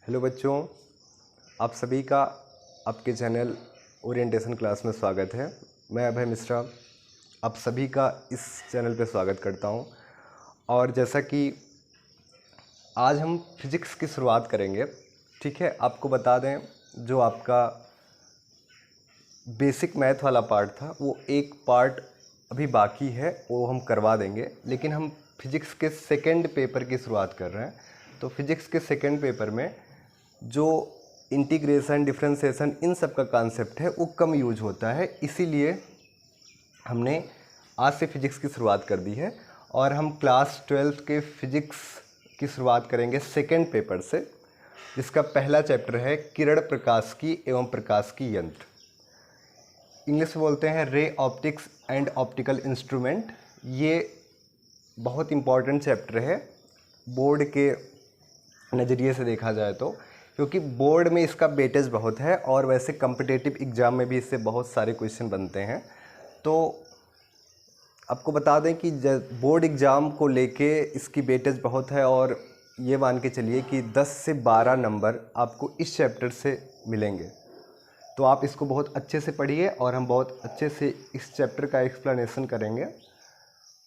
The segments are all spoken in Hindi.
हेलो बच्चों, आप सभी का आपके चैनल ओरिएंटेशन क्लास में स्वागत है। मैं अभय मिश्रा आप सभी का इस चैनल पे स्वागत करता हूं। और जैसा कि आज हम फिज़िक्स की शुरुआत करेंगे, ठीक है। आपको बता दें, जो आपका बेसिक मैथ वाला पार्ट था वो एक पार्ट अभी बाकी है, वो हम करवा देंगे। लेकिन हम फिज़िक्स के सेकंड पेपर की शुरुआत कर रहे हैं। तो फिज़िक्स के सेकंड पेपर में जो इंटीग्रेशन, डिफरेंशिएशन, इन सब का कॉन्सेप्ट है वो कम यूज होता है, इसीलिए हमने आज से फिज़िक्स की शुरुआत कर दी है। और हम क्लास 12 के फिज़िक्स की शुरुआत करेंगे सेकंड पेपर से, जिसका पहला चैप्टर है किरण प्रकाशिकी एवं प्रकाशिकी यंत्र। इंग्लिश में बोलते हैं ray optics and optical instrument. ये बहुत इम्पॉर्टेंट चैप्टर है बोर्ड के नज़रिए से देखा जाए तो, क्योंकि बोर्ड में इसका वेटेज बहुत है और वैसे कॉम्पिटिटिव एग्ज़ाम में भी इससे बहुत सारे क्वेश्चन बनते हैं। तो आपको बता दें कि बोर्ड एग्ज़ाम को लेके इसकी वेटेज बहुत है, और ये मान के चलिए कि 10 से 12 नंबर आपको इस चैप्टर से मिलेंगे। तो आप इसको बहुत अच्छे से पढ़िए और हम बहुत अच्छे से इस चैप्टर का एक्सप्लेनेशन करेंगे,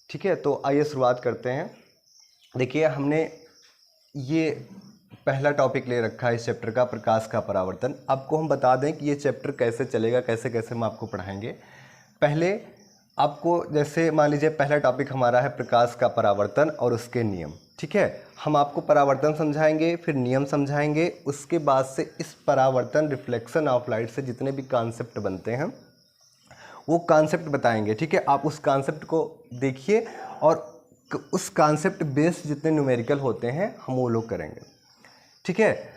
ठीक है। तो आइए शुरुआत करते हैं। देखिए, हमने ये पहला टॉपिक ले रखा है इस चैप्टर का, प्रकाश का परावर्तन। आपको हम बता दें कि ये चैप्टर कैसे चलेगा, कैसे कैसे हम आपको पढ़ाएंगे। पहले आपको, जैसे मान लीजिए पहला टॉपिक हमारा है प्रकाश का परावर्तन और उसके नियम, ठीक है। हम आपको परावर्तन समझाएंगे, फिर नियम समझाएंगे, उसके बाद से इस परावर्तन, रिफ्लेक्शन ऑफ लाइट से जितने भी कॉन्सेप्ट बनते हैं वो कॉन्सेप्ट बताएंगे, ठीक है। आप उस कॉन्सेप्ट को देखिए और उस कॉन्सेप्ट बेस्ड जितने न्यूमेरिकल होते हैं हम वो लोग करेंगे, ठीक है।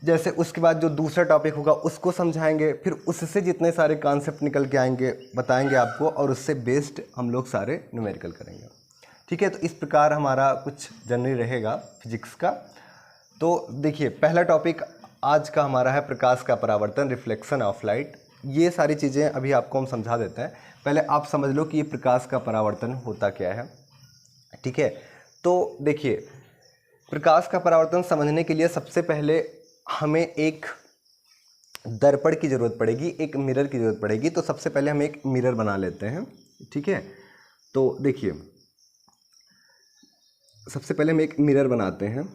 जैसे उसके बाद जो दूसरा टॉपिक होगा उसको समझाएंगे, फिर उससे जितने सारे कॉन्सेप्ट निकल के आएंगे बताएंगे आपको, और उससे बेस्ड हम लोग सारे न्यूमेरिकल करेंगे, ठीक है। तो इस प्रकार हमारा कुछ जनरली रहेगा फिजिक्स का। तो देखिए, पहला टॉपिक आज का हमारा है प्रकाश का परावर्तन, रिफ्लेक्शन ऑफ लाइट। ये सारी चीज़ें अभी आपको हम समझा देते हैं। पहले आप समझ लो कि ये प्रकाश का परावर्तन होता क्या है, ठीक है। तो देखिए, प्रकाश का परावर्तन समझने के लिए सबसे पहले हमें एक दर्पण की ज़रूरत पड़ेगी, एक मिरर की ज़रूरत पड़ेगी। तो सबसे पहले हम एक मिरर बना लेते हैं, ठीक है। तो देखिए, सबसे पहले हम एक मिरर बनाते हैं।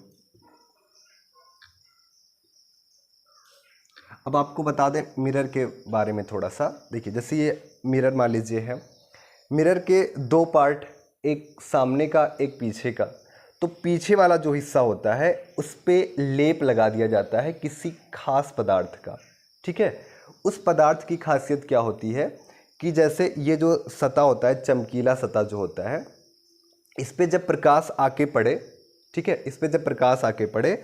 अब आपको बता दें मिरर के बारे में थोड़ा सा। देखिए, जैसे ये मिरर मान लीजिए है, मिरर के दो पार्ट, एक सामने का एक पीछे का। तो पीछे वाला जो हिस्सा होता है उस पर लेप लगा दिया जाता है किसी खास पदार्थ का, ठीक है। उस पदार्थ की खासियत क्या होती है कि जैसे ये जो सतह होता है, चमकीला सतह जो होता है, इस पर जब प्रकाश आके पड़े, ठीक है, इस पर जब प्रकाश आके पड़े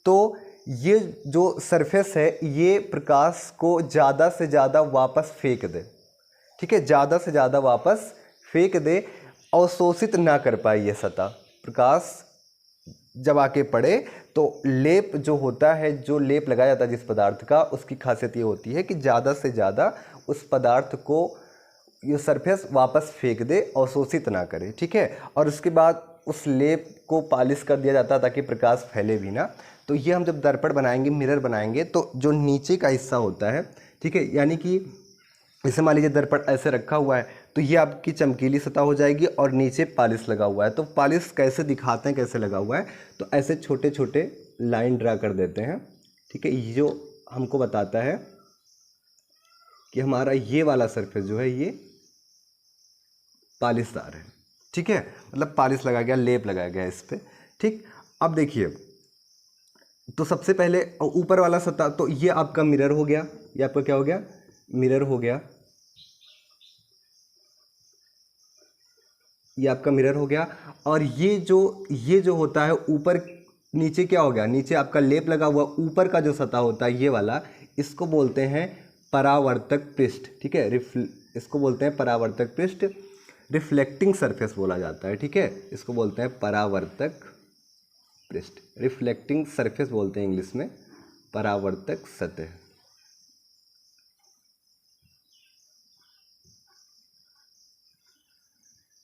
तो ये जो सरफेस है ये प्रकाश को ज़्यादा से ज़्यादा वापस फेंक दे, ठीक है, ज़्यादा से ज़्यादा वापस फेंक दे, अवशोषित ना कर पाए ये सतह। प्रकाश जब आके पड़े तो लेप जो होता है, जो लेप लगाया जाता है जिस पदार्थ का, उसकी खासियत ये होती है कि ज़्यादा से ज़्यादा उस पदार्थ को ये सरफेस वापस फेंक दे, अवशोषित ना करे, ठीक है। और उसके बाद उस लेप को पॉलिश कर दिया जाता है ताकि प्रकाश फैले भी ना। तो ये हम जब दर्पण बनाएंगे, मिरर बनाएंगे, तो जो नीचे का हिस्सा होता है, ठीक है, यानी कि जैसे मान लीजिए दर्पण ऐसे रखा हुआ है तो ये आपकी चमकीली सतह हो जाएगी और नीचे पॉलिश लगा हुआ है। तो पॉलिश कैसे दिखाते हैं, कैसे लगा हुआ है, तो ऐसे छोटे छोटे लाइन ड्रा कर देते हैं, ठीक है। ये जो हमको बताता है कि हमारा ये वाला सरफेस जो है ये पॉलिशदार है, ठीक है, मतलब पॉलिश लगाया गया, लेप लगाया गया इस पर, ठीक। अब देखिए, तो सबसे पहले ऊपर वाला सतह, तो ये आपका मिरर हो गया, ये आपका क्या हो गया, मिरर हो गया, ये आपका मिरर हो गया। और ये जो होता है ऊपर, नीचे क्या हो गया, नीचे आपका लेप लगा हुआ, ऊपर का जो सतह होता है ये वाला, इसको बोलते हैं परावर्तक पृष्ठ, ठीक है। इसको बोलते हैं परावर्तक पृष्ठ, रिफ्लेक्टिंग सरफेस बोला जाता है, ठीक है। इसको बोलते हैं परावर्तक पृष्ठ, रिफ्लेक्टिंग सरफेस बोलते हैं इंग्लिश में, परावर्तक सतह,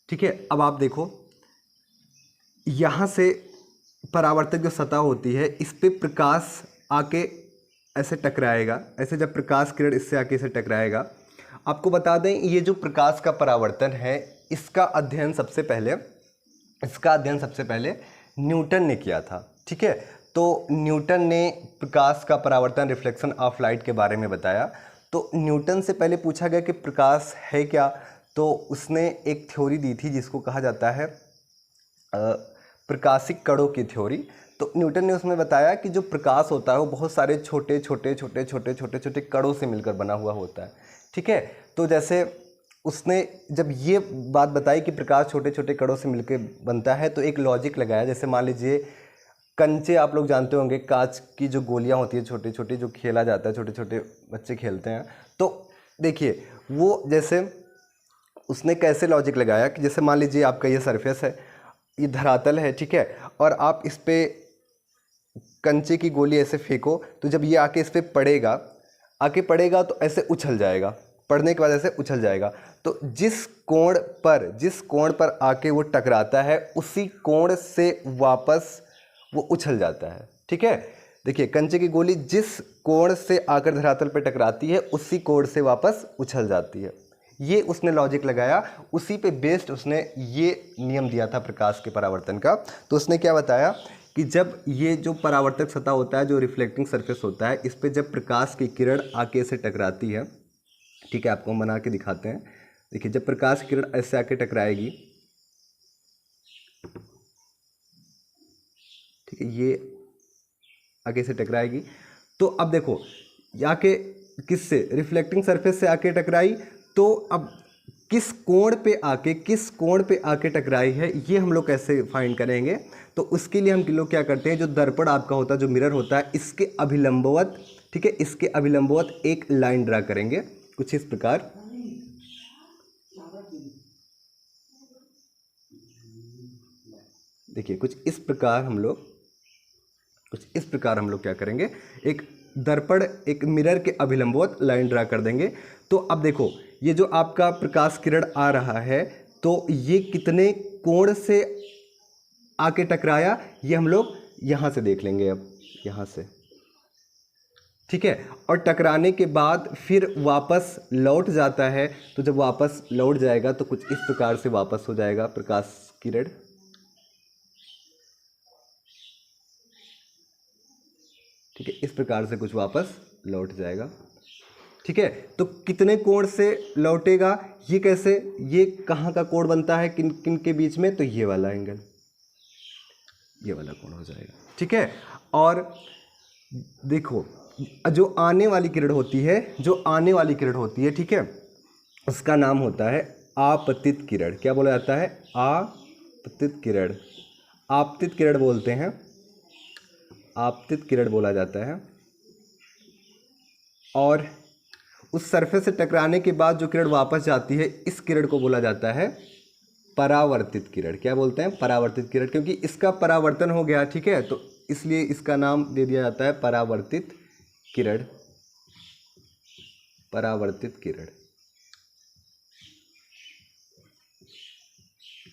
ठीक है। अब आप देखो, यहाँ से परावर्तक जो सतह होती है इस पे प्रकाश आके ऐसे टकराएगा, ऐसे जब प्रकाश किरण इससे आके इसे टकराएगा। आपको बता दें ये जो प्रकाश का परावर्तन है इसका अध्ययन सबसे पहले न्यूटन ने किया था। ठीक है, तो न्यूटन ने प्रकाश का परावर्तन रिफ्लेक्शन ऑफ लाइट के बारे में बताया। तो न्यूटन से पहले पूछा गया कि प्रकाश है क्या, तो उसने एक थ्योरी दी थी जिसको कहा जाता है प्रकाशिक कणों की थ्योरी। तो न्यूटन ने उसमें बताया कि जो प्रकाश होता है वो बहुत सारे छोटे छोटे कणों से मिलकर बना हुआ होता है। ठीक है, तो जैसे उसने जब ये बात बताई कि प्रकाश छोटे छोटे कणों से मिलकर बनता है तो एक लॉजिक लगाया। जैसे मान लीजिए कंचे, आप लोग जानते होंगे, कांच की जो गोलियां होती है छोटी छोटी, जो खेला जाता है, छोटे छोटे बच्चे खेलते हैं। तो देखिए वो जैसे उसने कैसे लॉजिक लगाया कि जैसे मान लीजिए आपका ये सरफेस है, ये धरातल है, ठीक है, और आप इस पे कंचे की गोली ऐसे फेंको तो जब ये आके इस पे पड़ेगा तो ऐसे उछल जाएगा, पड़ने के बाद ऐसे उछल जाएगा। तो जिस कोण पर आके वो टकराता है उसी कोण से वापस वो उछल जाता है। ठीक है, देखिए कंचे की गोली जिस कोण से आकर धरातल पर टकराती है उसी कोण से वापस उछल जाती है। ये उसने लॉजिक लगाया, उसी पे बेस्ड उसने ये नियम दिया था प्रकाश के परावर्तन का। तो उसने क्या बताया कि जब ये जो परावर्तक सतह होता है, जो रिफ्लेक्टिंग सरफेस होता है, इस पे जब प्रकाश की किरण आके से टकराती है, ठीक है, आपको हम बना के दिखाते हैं। देखिए जब प्रकाश की किरण ऐसे आके टकराएगी, ठीक है, ये आगे से टकराएगी, तो अब देखो आके किससे, रिफ्लेक्टिंग सरफेस से आके टकराई, तो अब किस कोण पे आके टकराई है ये हम लोग कैसे फाइंड करेंगे। तो उसके लिए हम लोग क्या करते हैं, जो दर्पण आपका होता है, जो मिरर होता है, इसके अभिलंबवत, ठीक है, इसके अभिलंबवत एक लाइन ड्रा करेंगे कुछ इस प्रकार। देखिए कुछ इस प्रकार हम लोग क्या करेंगे, एक दर्पण, एक मिरर के अभिलंबवत लाइन ड्रा कर देंगे। तो अब देखो ये जो आपका प्रकाश किरण आ रहा है, तो ये कितने कोण से आके टकराया ये हम लोग यहाँ से देख लेंगे, अब यहाँ से, ठीक है, और टकराने के बाद फिर वापस लौट जाता है। तो जब वापस लौट जाएगा तो कुछ इस प्रकार से वापस हो जाएगा प्रकाश किरण। ठीक है, इस प्रकार से कुछ वापस लौट जाएगा। ठीक है, तो कितने कोण से लौटेगा, ये कैसे, ये कहाँ का कोण बनता है, किन किन के बीच में, तो ये वाला एंगल, ये वाला कोण हो जाएगा। ठीक है, और देखो जो आने वाली किरण होती है, ठीक है, उसका नाम होता है आपतित किरण। क्या बोला जाता है, आपतित किरण, आपतित किरण बोलते हैं, आपतित किरण बोला जाता है। और उस सरफेस से टकराने के बाद जो किरण वापस जाती है, इस किरण को बोला जाता है परावर्तित किरण। क्या बोलते हैं, परावर्तित किरण, क्योंकि इसका परावर्तन हो गया, ठीक है, तो इसलिए इसका नाम दे दिया जाता है परावर्तित किरण, परावर्तित किरण।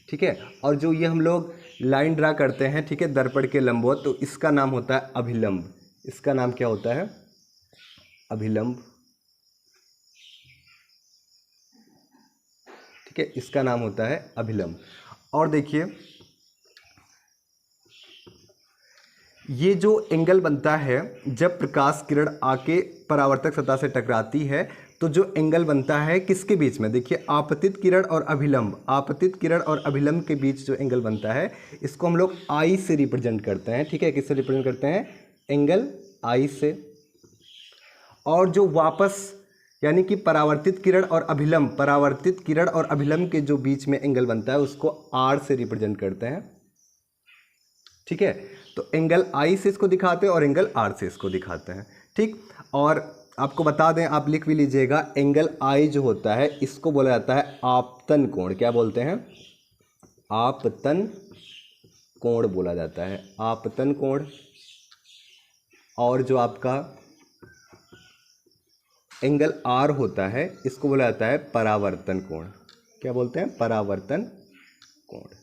ठीक है, और जो ये हम लोग लाइन ड्रा करते हैं, ठीक है, दर्पण के लंबवत, तो इसका नाम होता है अभिलंब। इसका नाम क्या होता है, अभिलंब। ठीक है, इसका नाम होता है अभिलंब। और देखिए ये जो एंगल बनता है जब प्रकाश किरण आके परावर्तक सतह से टकराती है, तो जो एंगल बनता है किसके बीच में, देखिए आपतित किरण और अभिलंब, आपतित किरण और अभिलंब के बीच जो एंगल बनता है, इसको हम लोग आई से रिप्रेजेंट करते हैं। ठीक है, किससे रिप्रेजेंट करते हैं, एंगल आई से। और जो वापस यानी कि परावर्तित किरण और अभिलंब के जो बीच में एंगल बनता है उसको आर से रिप्रेजेंट करते हैं। ठीक है, तो एंगल आई से इसको दिखाते हैं और एंगल आर से इसको दिखाते हैं। ठीक, और आपको बता दें, आप लिख भी लीजिएगा, एंगल आई जो होता है इसको बोला जाता है आपतन कोण। क्या बोलते हैं, आपतन कोण बोला जाता है, आपतन कोण। और जो आपका एंगल आर होता है इसको बोला जाता है परावर्तन कोण। क्या बोलते हैं, परावर्तन कोण।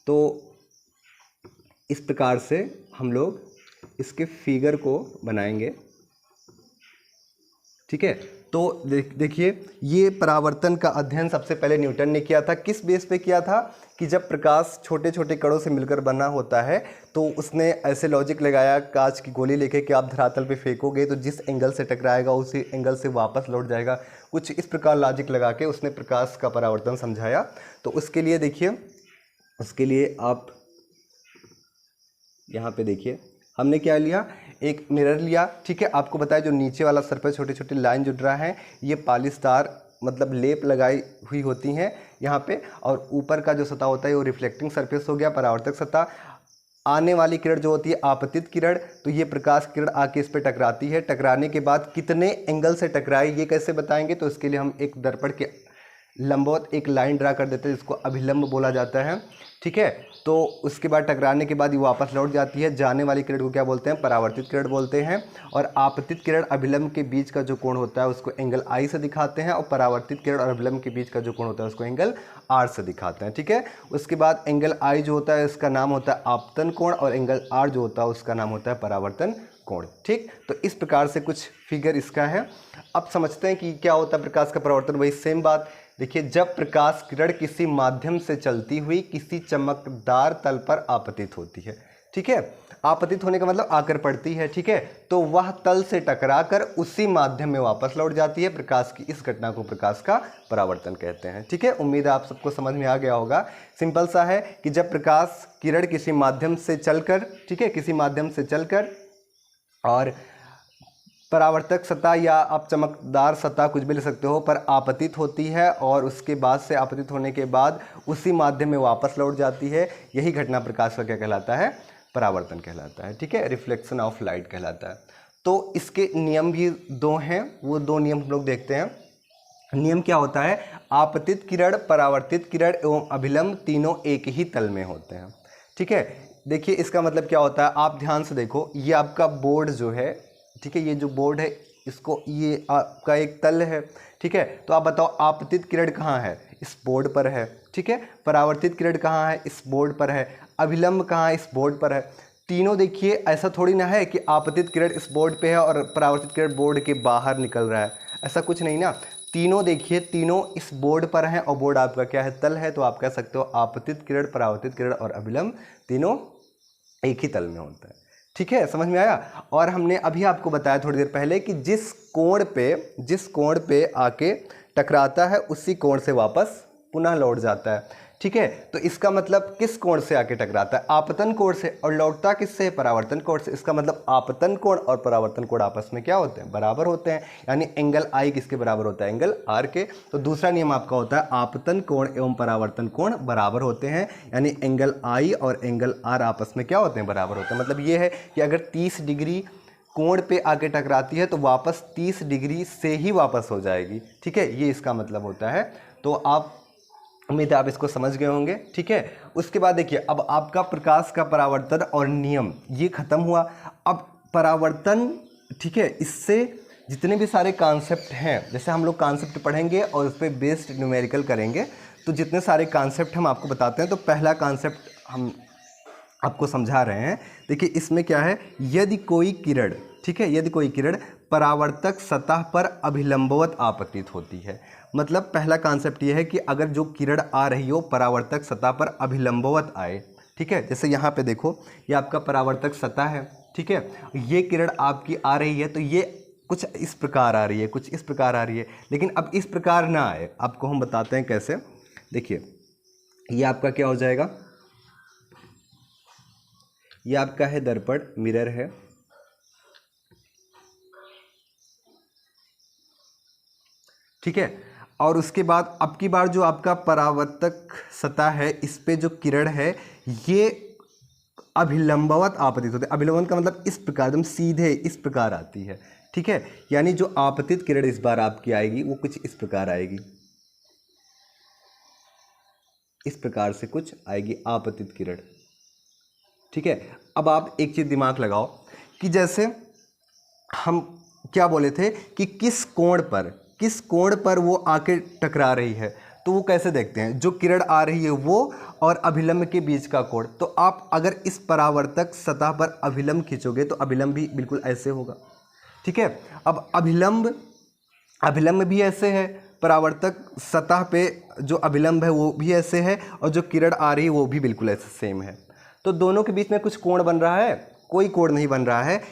तो इस प्रकार से हम लोग इसके फिगर को बनाएंगे। ठीक है, तो देखिए ये परावर्तन का अध्ययन सबसे पहले न्यूटन ने किया था। किस बेस पे किया था कि जब प्रकाश छोटे छोटे कणों से मिलकर बना होता है तो उसने ऐसे लॉजिक लगाया, कांच की गोली लेके कि आप धरातल पे फेंकोगे तो जिस एंगल से टकराएगा उसी एंगल से वापस लौट जाएगा। कुछ इस प्रकार लॉजिक लगा के उसने प्रकाश का परावर्तन समझाया। तो उसके लिए देखिए, उसके लिए आप यहाँ पे देखिए हमने क्या लिया, एक मिरर लिया। ठीक है, आपको बताया जो नीचे वाला सर पर छोटे छोटे लाइन जुड़ रहा है ये पॉलीस्टार मतलब लेप लगाई हुई होती हैं यहाँ पे, और ऊपर का जो सतह होता है वो रिफ्लेक्टिंग सरफेस हो गया, परावर्तक सतह। आने वाली किरण जो होती है आपतित किरण, तो ये प्रकाश किरण आके इस पे टकराती है। टकराने के बाद कितने एंगल से टकराई ये कैसे बताएंगे, तो इसके लिए हम एक दर्पण के लंबवत एक लाइन ड्रा कर देते हैं जिसको अभिलंब बोला जाता है। ठीक है, तो उसके बाद टकराने के बाद ये वापस लौट जाती है। जाने वाली किरण को क्या बोलते हैं, परावर्तित किरण बोलते हैं। और आपतित किरण अभिलंब के बीच का जो कोण होता है उसको एंगल आई से दिखाते हैं, और परावर्तित किरण और अभिलंब के बीच का जो कोण होता है उसको एंगल आर से दिखाते हैं। ठीक है, उसके बाद एंगल आई जो होता है इसका नाम होता है आपतन कोण, और एंगल आर जो होता है उसका नाम होता है परावर्तन कोण। ठीक, तो इस प्रकार से कुछ फिगर इसका है। अब समझते हैं कि क्या होता है प्रकाश का परावर्तन। वही सेम बात देखिए, जब प्रकाश किरण किसी माध्यम से चलती हुई किसी चमकदार तल पर आपतित होती है। ठीक है, आपतित होने का मतलब आकर पड़ती है। ठीक है, तो वह तल से टकराकर उसी माध्यम में वापस लौट जाती है। प्रकाश की इस घटना को प्रकाश का परावर्तन कहते हैं। ठीक है, उम्मीद है आप सबको समझ में आ गया होगा। सिंपल सा है कि जब प्रकाश किरण किसी माध्यम से चलकर, ठीक है, किसी माध्यम से चलकर और परावर्तक सतह या आप चमकदार सतह कुछ भी ले सकते हो पर आपतित होती है, और उसके बाद से आपतित होने के बाद उसी माध्यम में वापस लौट जाती है, यही घटना प्रकाश का क्या कहलाता है, परावर्तन कहलाता है। ठीक है, रिफ्लेक्शन ऑफ लाइट कहलाता है। तो इसके नियम भी दो हैं, वो दो नियम हम लोग देखते हैं। नियम क्या होता है, आपतित किरण, परावर्तित किरण एवं अभिलंब तीनों एक ही तल में होते हैं। ठीक है, देखिए इसका मतलब क्या होता है, आप ध्यान से देखो, ये आपका बोर्ड जो है, ठीक है, ये जो बोर्ड है इसको, ये आपका एक तल है। ठीक है, तो आप बताओ आपतित किरण कहाँ है, इस बोर्ड पर है। ठीक है, परावर्तित किरण कहाँ है, इस बोर्ड पर है। अभिलंब कहाँ है, इस बोर्ड पर है। तीनों देखिए, ऐसा थोड़ी ना है कि आपतित किरण इस बोर्ड पे है और परावर्तित किरण बोर्ड के बाहर निकल रहा है, ऐसा कुछ नहीं ना। तीनों देखिए, तीनों इस बोर्ड पर हैं और बोर्ड आपका क्या है, तल है। तो आप कह सकते हो आपतित किरण, परावर्तित किरण और अभिलंब तीनों एक ही तल में होता है। ठीक है, समझ में आया। और हमने अभी आपको बताया थोड़ी देर पहले कि जिस कोण पे आके टकराता है उसी कोण से वापस पुनः लौट जाता है। ठीक है, तो इसका मतलब किस कोण से आके टकराता है, आपतन कोण से, और लौटता किससे, परावर्तन कोण से। इसका मतलब आपतन कोण और परावर्तन कोण आपस में क्या होते हैं, बराबर होते हैं। यानी एंगल आई किसके बराबर होता है, एंगल आर के। तो दूसरा नियम आपका होता है आपतन कोण एवं परावर्तन कोण बराबर होते हैं, यानी एंगल आई और एंगल आर आपस में क्या होते हैं, बराबर होते हैं। मतलब ये है कि अगर 30 डिग्री कोण पे आके टकराती है तो वापस 30 डिग्री से ही वापस हो जाएगी। ठीक है, ये इसका मतलब होता है। तो आप, उम्मीद है आप इसको समझ गए होंगे। ठीक है, उसके बाद देखिए, अब आपका प्रकाश का परावर्तन और नियम ये खत्म हुआ। अब परावर्तन, ठीक है, इससे जितने भी सारे कॉन्सेप्ट हैं, जैसे हम लोग कॉन्सेप्ट पढ़ेंगे और उस पर बेस्ड न्यूमेरिकल करेंगे, तो जितने सारे कॉन्सेप्ट हम आपको बताते हैं। तो पहला कॉन्सेप्ट हम आपको समझा रहे हैं। देखिए इसमें क्या है, यदि कोई किरण, ठीक है, यदि कोई किरण परावर्तक सतह पर अभिलंबवत आपतित होती है। मतलब पहला कॉन्सेप्ट ये है कि अगर जो किरण आ रही हो परावर्तक सतह पर अभिलंबवत आए। ठीक है, जैसे यहाँ पे देखो, ये आपका परावर्तक सतह है। ठीक है, ये किरण आपकी आ रही है तो ये कुछ इस प्रकार आ रही है, कुछ इस प्रकार आ रही है। लेकिन अब इस प्रकार ना आए, आपको हम बताते हैं कैसे। देखिए ये आपका क्या हो जाएगा, ये आपका है दर्पण, मिरर है। ठीक है, और उसके बाद अब की बार जो आपका परावर्तक सतह है इस पे जो किरण है ये अभिलंबवत आपतित होते हैं। अभिलंबवत का मतलब इस प्रकार, एकदम सीधे इस प्रकार आती है। ठीक है, यानी जो आपतित किरण इस बार आपकी आएगी वो कुछ इस प्रकार आएगी, इस प्रकार से कुछ आएगी आपतित किरण। ठीक है, अब आप एक चीज दिमाग लगाओ कि जैसे हम क्या बोले थे कि किस कोण पर वो आके टकरा रही है। तो वो कैसे देखते हैं, जो किरण आ रही है वो और अभिलंब के बीच का कोण। तो आप अगर इस परावर्तक सतह पर अभिलंब खींचोगे तो अभिलंब भी बिल्कुल ऐसे होगा, ठीक है। अब अभिलंब भी ऐसे है, परावर्तक सतह पे जो अभिलंब है वो भी ऐसे है, और जो किरण आ रही है वो भी बिल्कुल ऐसे सेम है। तो दोनों के बीच में कुछ कोण बन रहा है, कोई कोण नहीं बन रहा है।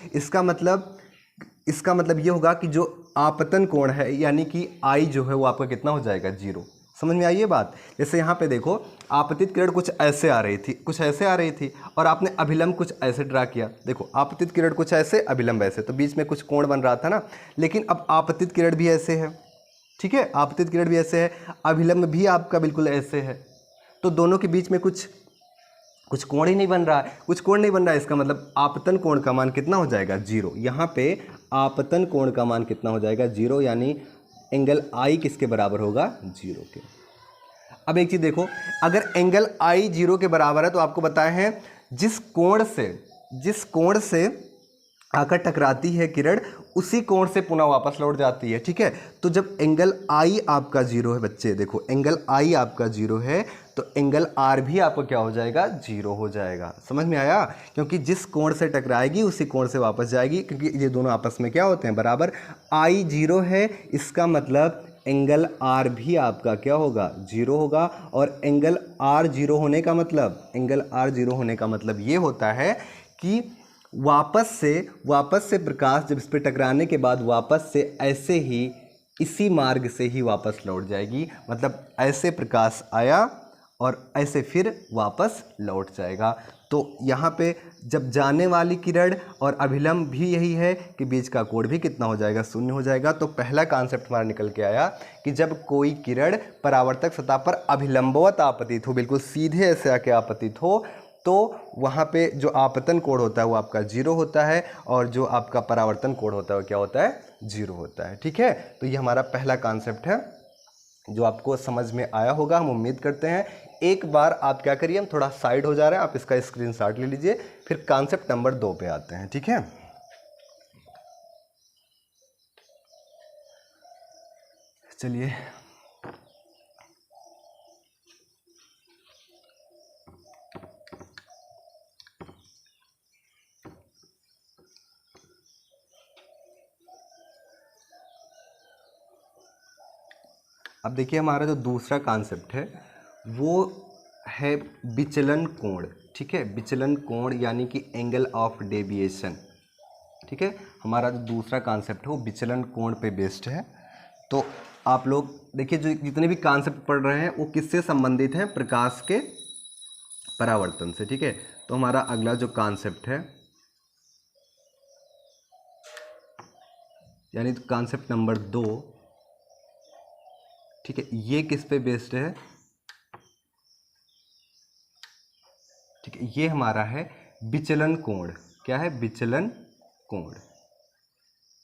इसका मतलब ये होगा कि जो आपतन कोण है यानी कि आई जो है वो आपका कितना हो जाएगा, 0। समझ में आई ये बात। जैसे यहाँ पे देखो, आपतित किरण कुछ ऐसे आ रही थी और आपने अभिलंब कुछ ऐसे ड्रा किया। देखो आपतित किरण कुछ ऐसे, अभिलंब ऐसे, तो बीच में कुछ कोण बन रहा था ना। लेकिन अब आपतित किरण भी ऐसे है, ठीक है, आपतित किरण भी ऐसे है, अभिलंब भी आपका बिल्कुल ऐसे है। तो दोनों के बीच में कुछ कोण ही नहीं बन रहा है, इसका मतलब आपतन कोण का मान कितना हो जाएगा, 0। यहाँ पे आपतन कोण का मान कितना हो जाएगा, 0, यानी एंगल आई किसके बराबर होगा, 0 के। अब एक चीज़ देखो, अगर एंगल आई 0 के बराबर है तो आपको बताए हैं जिस कोण से आकर टकराती है किरण उसी कोण से पुनः वापस लौट जाती है, ठीक है। तो जब एंगल आई आपका 0 है बच्चे, देखो एंगल आई आपका 0 है तो एंगल आर भी आपको क्या हो जाएगा, 0 हो जाएगा। समझ में आया, क्योंकि जिस कोण से टकराएगी उसी कोण से वापस जाएगी, क्योंकि ये दोनों आपस में क्या होते हैं, बराबर। आई 0 है, इसका मतलब एंगल आर भी आपका क्या होगा, 0 होगा। और एंगल आर 0 होने का मतलब ये होता है कि वापस से प्रकाश जब इस पर टकराने के बाद वापस से ऐसे ही इसी मार्ग से ही वापस लौट जाएगी। मतलब ऐसे प्रकाश आया और ऐसे फिर वापस लौट जाएगा। तो यहाँ पे जब जाने वाली किरण और अभिलंब भी यही है कि बीच का कोण भी कितना हो जाएगा, 0 हो जाएगा। तो पहला कॉन्सेप्ट हमारा निकल के आया कि जब कोई किरण परावर्तक सतह पर अभिलंबवत आपतित हो, बिल्कुल सीधे ऐसे आके आपतित हो, तो वहाँ पे जो आपतन कोण होता है वो आपका 0 होता है और जो आपका परावर्तन कोण होता है वो क्या होता है, 0 होता है, ठीक है। तो ये हमारा पहला कॉन्सेप्ट है जो आपको समझ में आया होगा, हम उम्मीद करते हैं। एक बार आप क्या करिए, हम थोड़ा साइड हो जा रहे हैं, आप इसका स्क्रीनशॉट ले लीजिए, फिर कॉन्सेप्ट नंबर 2 पे आते हैं, ठीक है। चलिए अब देखिए, हमारा जो दूसरा कॉन्सेप्ट है वो है विचलन कोण, ठीक है। विचलन कोण यानी कि एंगल ऑफ डेविएशन, ठीक है। हमारा जो दूसरा कॉन्सेप्ट है वो विचलन कोण पे बेस्ड है। तो आप लोग देखिए, जो जितने भी कॉन्सेप्ट पढ़ रहे हैं वो किससे संबंधित हैं, प्रकाश के परावर्तन से, ठीक है। तो हमारा अगला जो कॉन्सेप्ट है यानी कॉन्सेप्ट नंबर 2, ठीक है, ये किस पे बेस्ड है, ठीक है, ये हमारा है विचलन कोण। क्या है, विचलन कोण।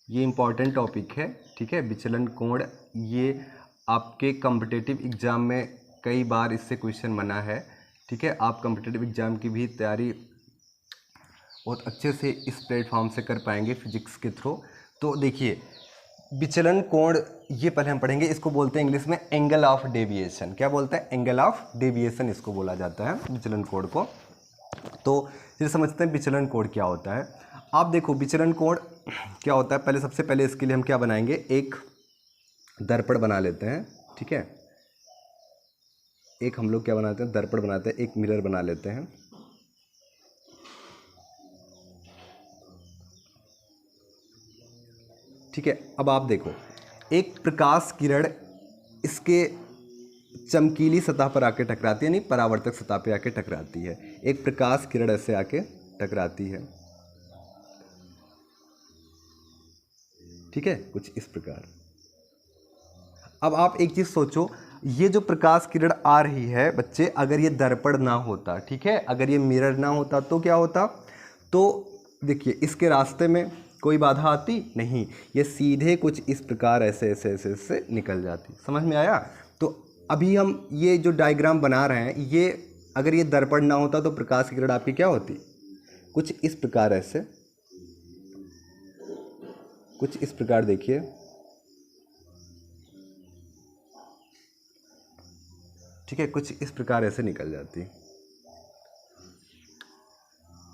ये इंपॉर्टेंट टॉपिक है, ठीक है। विचलन कोण ये आपके कॉम्पिटिटिव एग्जाम में कई बार इससे क्वेश्चन बना है, ठीक है। आप कॉम्पिटिटिव एग्जाम की भी तैयारी बहुत अच्छे से इस प्लेटफॉर्म से कर पाएंगे फिजिक्स के थ्रू। तो देखिए, विचलन कोण ये पहले हम पढ़ेंगे, इसको बोलते हैं इंग्लिश में एंगल ऑफ डेविएशन। क्या बोलते हैं, एंगल ऑफ डेविएशन इसको बोला जाता है, विचलन कोण को। तो फिर समझते हैं विचलन कोण क्या होता है। आप देखो विचलन कोण क्या होता है, सबसे पहले इसके लिए हम क्या बनाएंगे, एक दर्पण बना लेते हैं, ठीक है। एक हम लोग क्या बनाते हैं, दर्पण बनाते हैं, एक मिरर बना लेते हैं। ठीक है, अब आप देखो, एक प्रकाश किरण इसके चमकीली सतह पर आके टकराती है, यानी परावर्तक सतह पे आके टकराती है। एक प्रकाश किरण ऐसे आके टकराती है, ठीक है, कुछ इस प्रकार। अब आप एक चीज़ सोचो, ये जो प्रकाश किरण आ रही है बच्चे, अगर ये दर्पण ना होता, ठीक है, अगर ये मिरर ना होता तो क्या होता, तो देखिए इसके रास्ते में कोई बाधा आती नहीं, ये सीधे कुछ इस प्रकार ऐसे ऐसे ऐसे ऐसे निकल जाती। समझ में आया। तो अभी हम ये जो डायग्राम बना रहे हैं, ये अगर ये दर्पण ना होता तो प्रकाश की किरण आपकी क्या होती, कुछ इस प्रकार ऐसे, कुछ इस प्रकार देखिए, ठीक है, कुछ इस प्रकार ऐसे निकल जाती,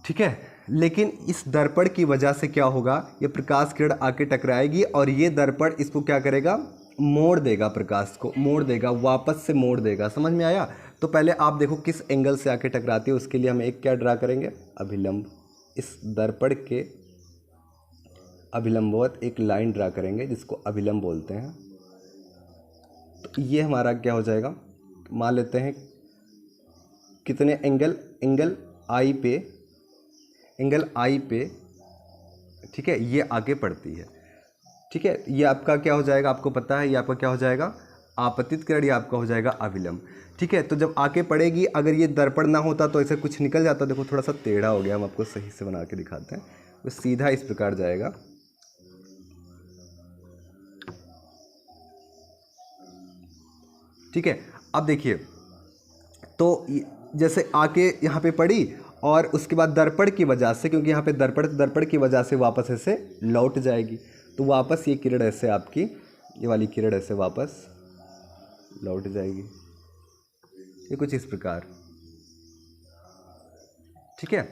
ठीक है। लेकिन इस दर्पण की वजह से क्या होगा, ये प्रकाश किरण आके टकराएगी और ये दर्पण इसको क्या करेगा, मोड़ देगा, प्रकाश को मोड़ देगा, वापस से मोड़ देगा। समझ में आया? तो पहले आप देखो किस एंगल से आके टकराती है, उसके लिए हम एक क्या ड्रा करेंगे, अभिलंब। इस दर्पण के अभिलंबवत एक लाइन ड्रा करेंगे जिसको अभिलंब बोलते हैं। तो ये हमारा क्या हो जाएगा, मान लेते हैं कितने एंगल, एंगल आई पे, ठीक है, ये आगे पड़ती है, ठीक है। ये आपका क्या हो जाएगा, आपको पता है, ये आपका क्या हो जाएगा, आपतित किरण, ये आपका हो जाएगा अभिलंब, ठीक है। तो जब आके पड़ेगी, अगर ये दर्पण ना होता तो ऐसे कुछ निकल जाता, देखो थोड़ा सा टेढ़ा हो गया, हम आपको सही से बना के दिखाते हैं, तो सीधा इस प्रकार जाएगा, ठीक है। अब देखिए, तो जैसे आके यहाँ पे पड़ी और उसके बाद दर्पण की वजह से, क्योंकि यहाँ पे दर्पण की वजह से वापस ऐसे लौट जाएगी, तो वापस ये किरण ऐसे आपकी, ये वाली किरण ऐसे वापस लौट जाएगी, ये कुछ इस प्रकार, ठीक है।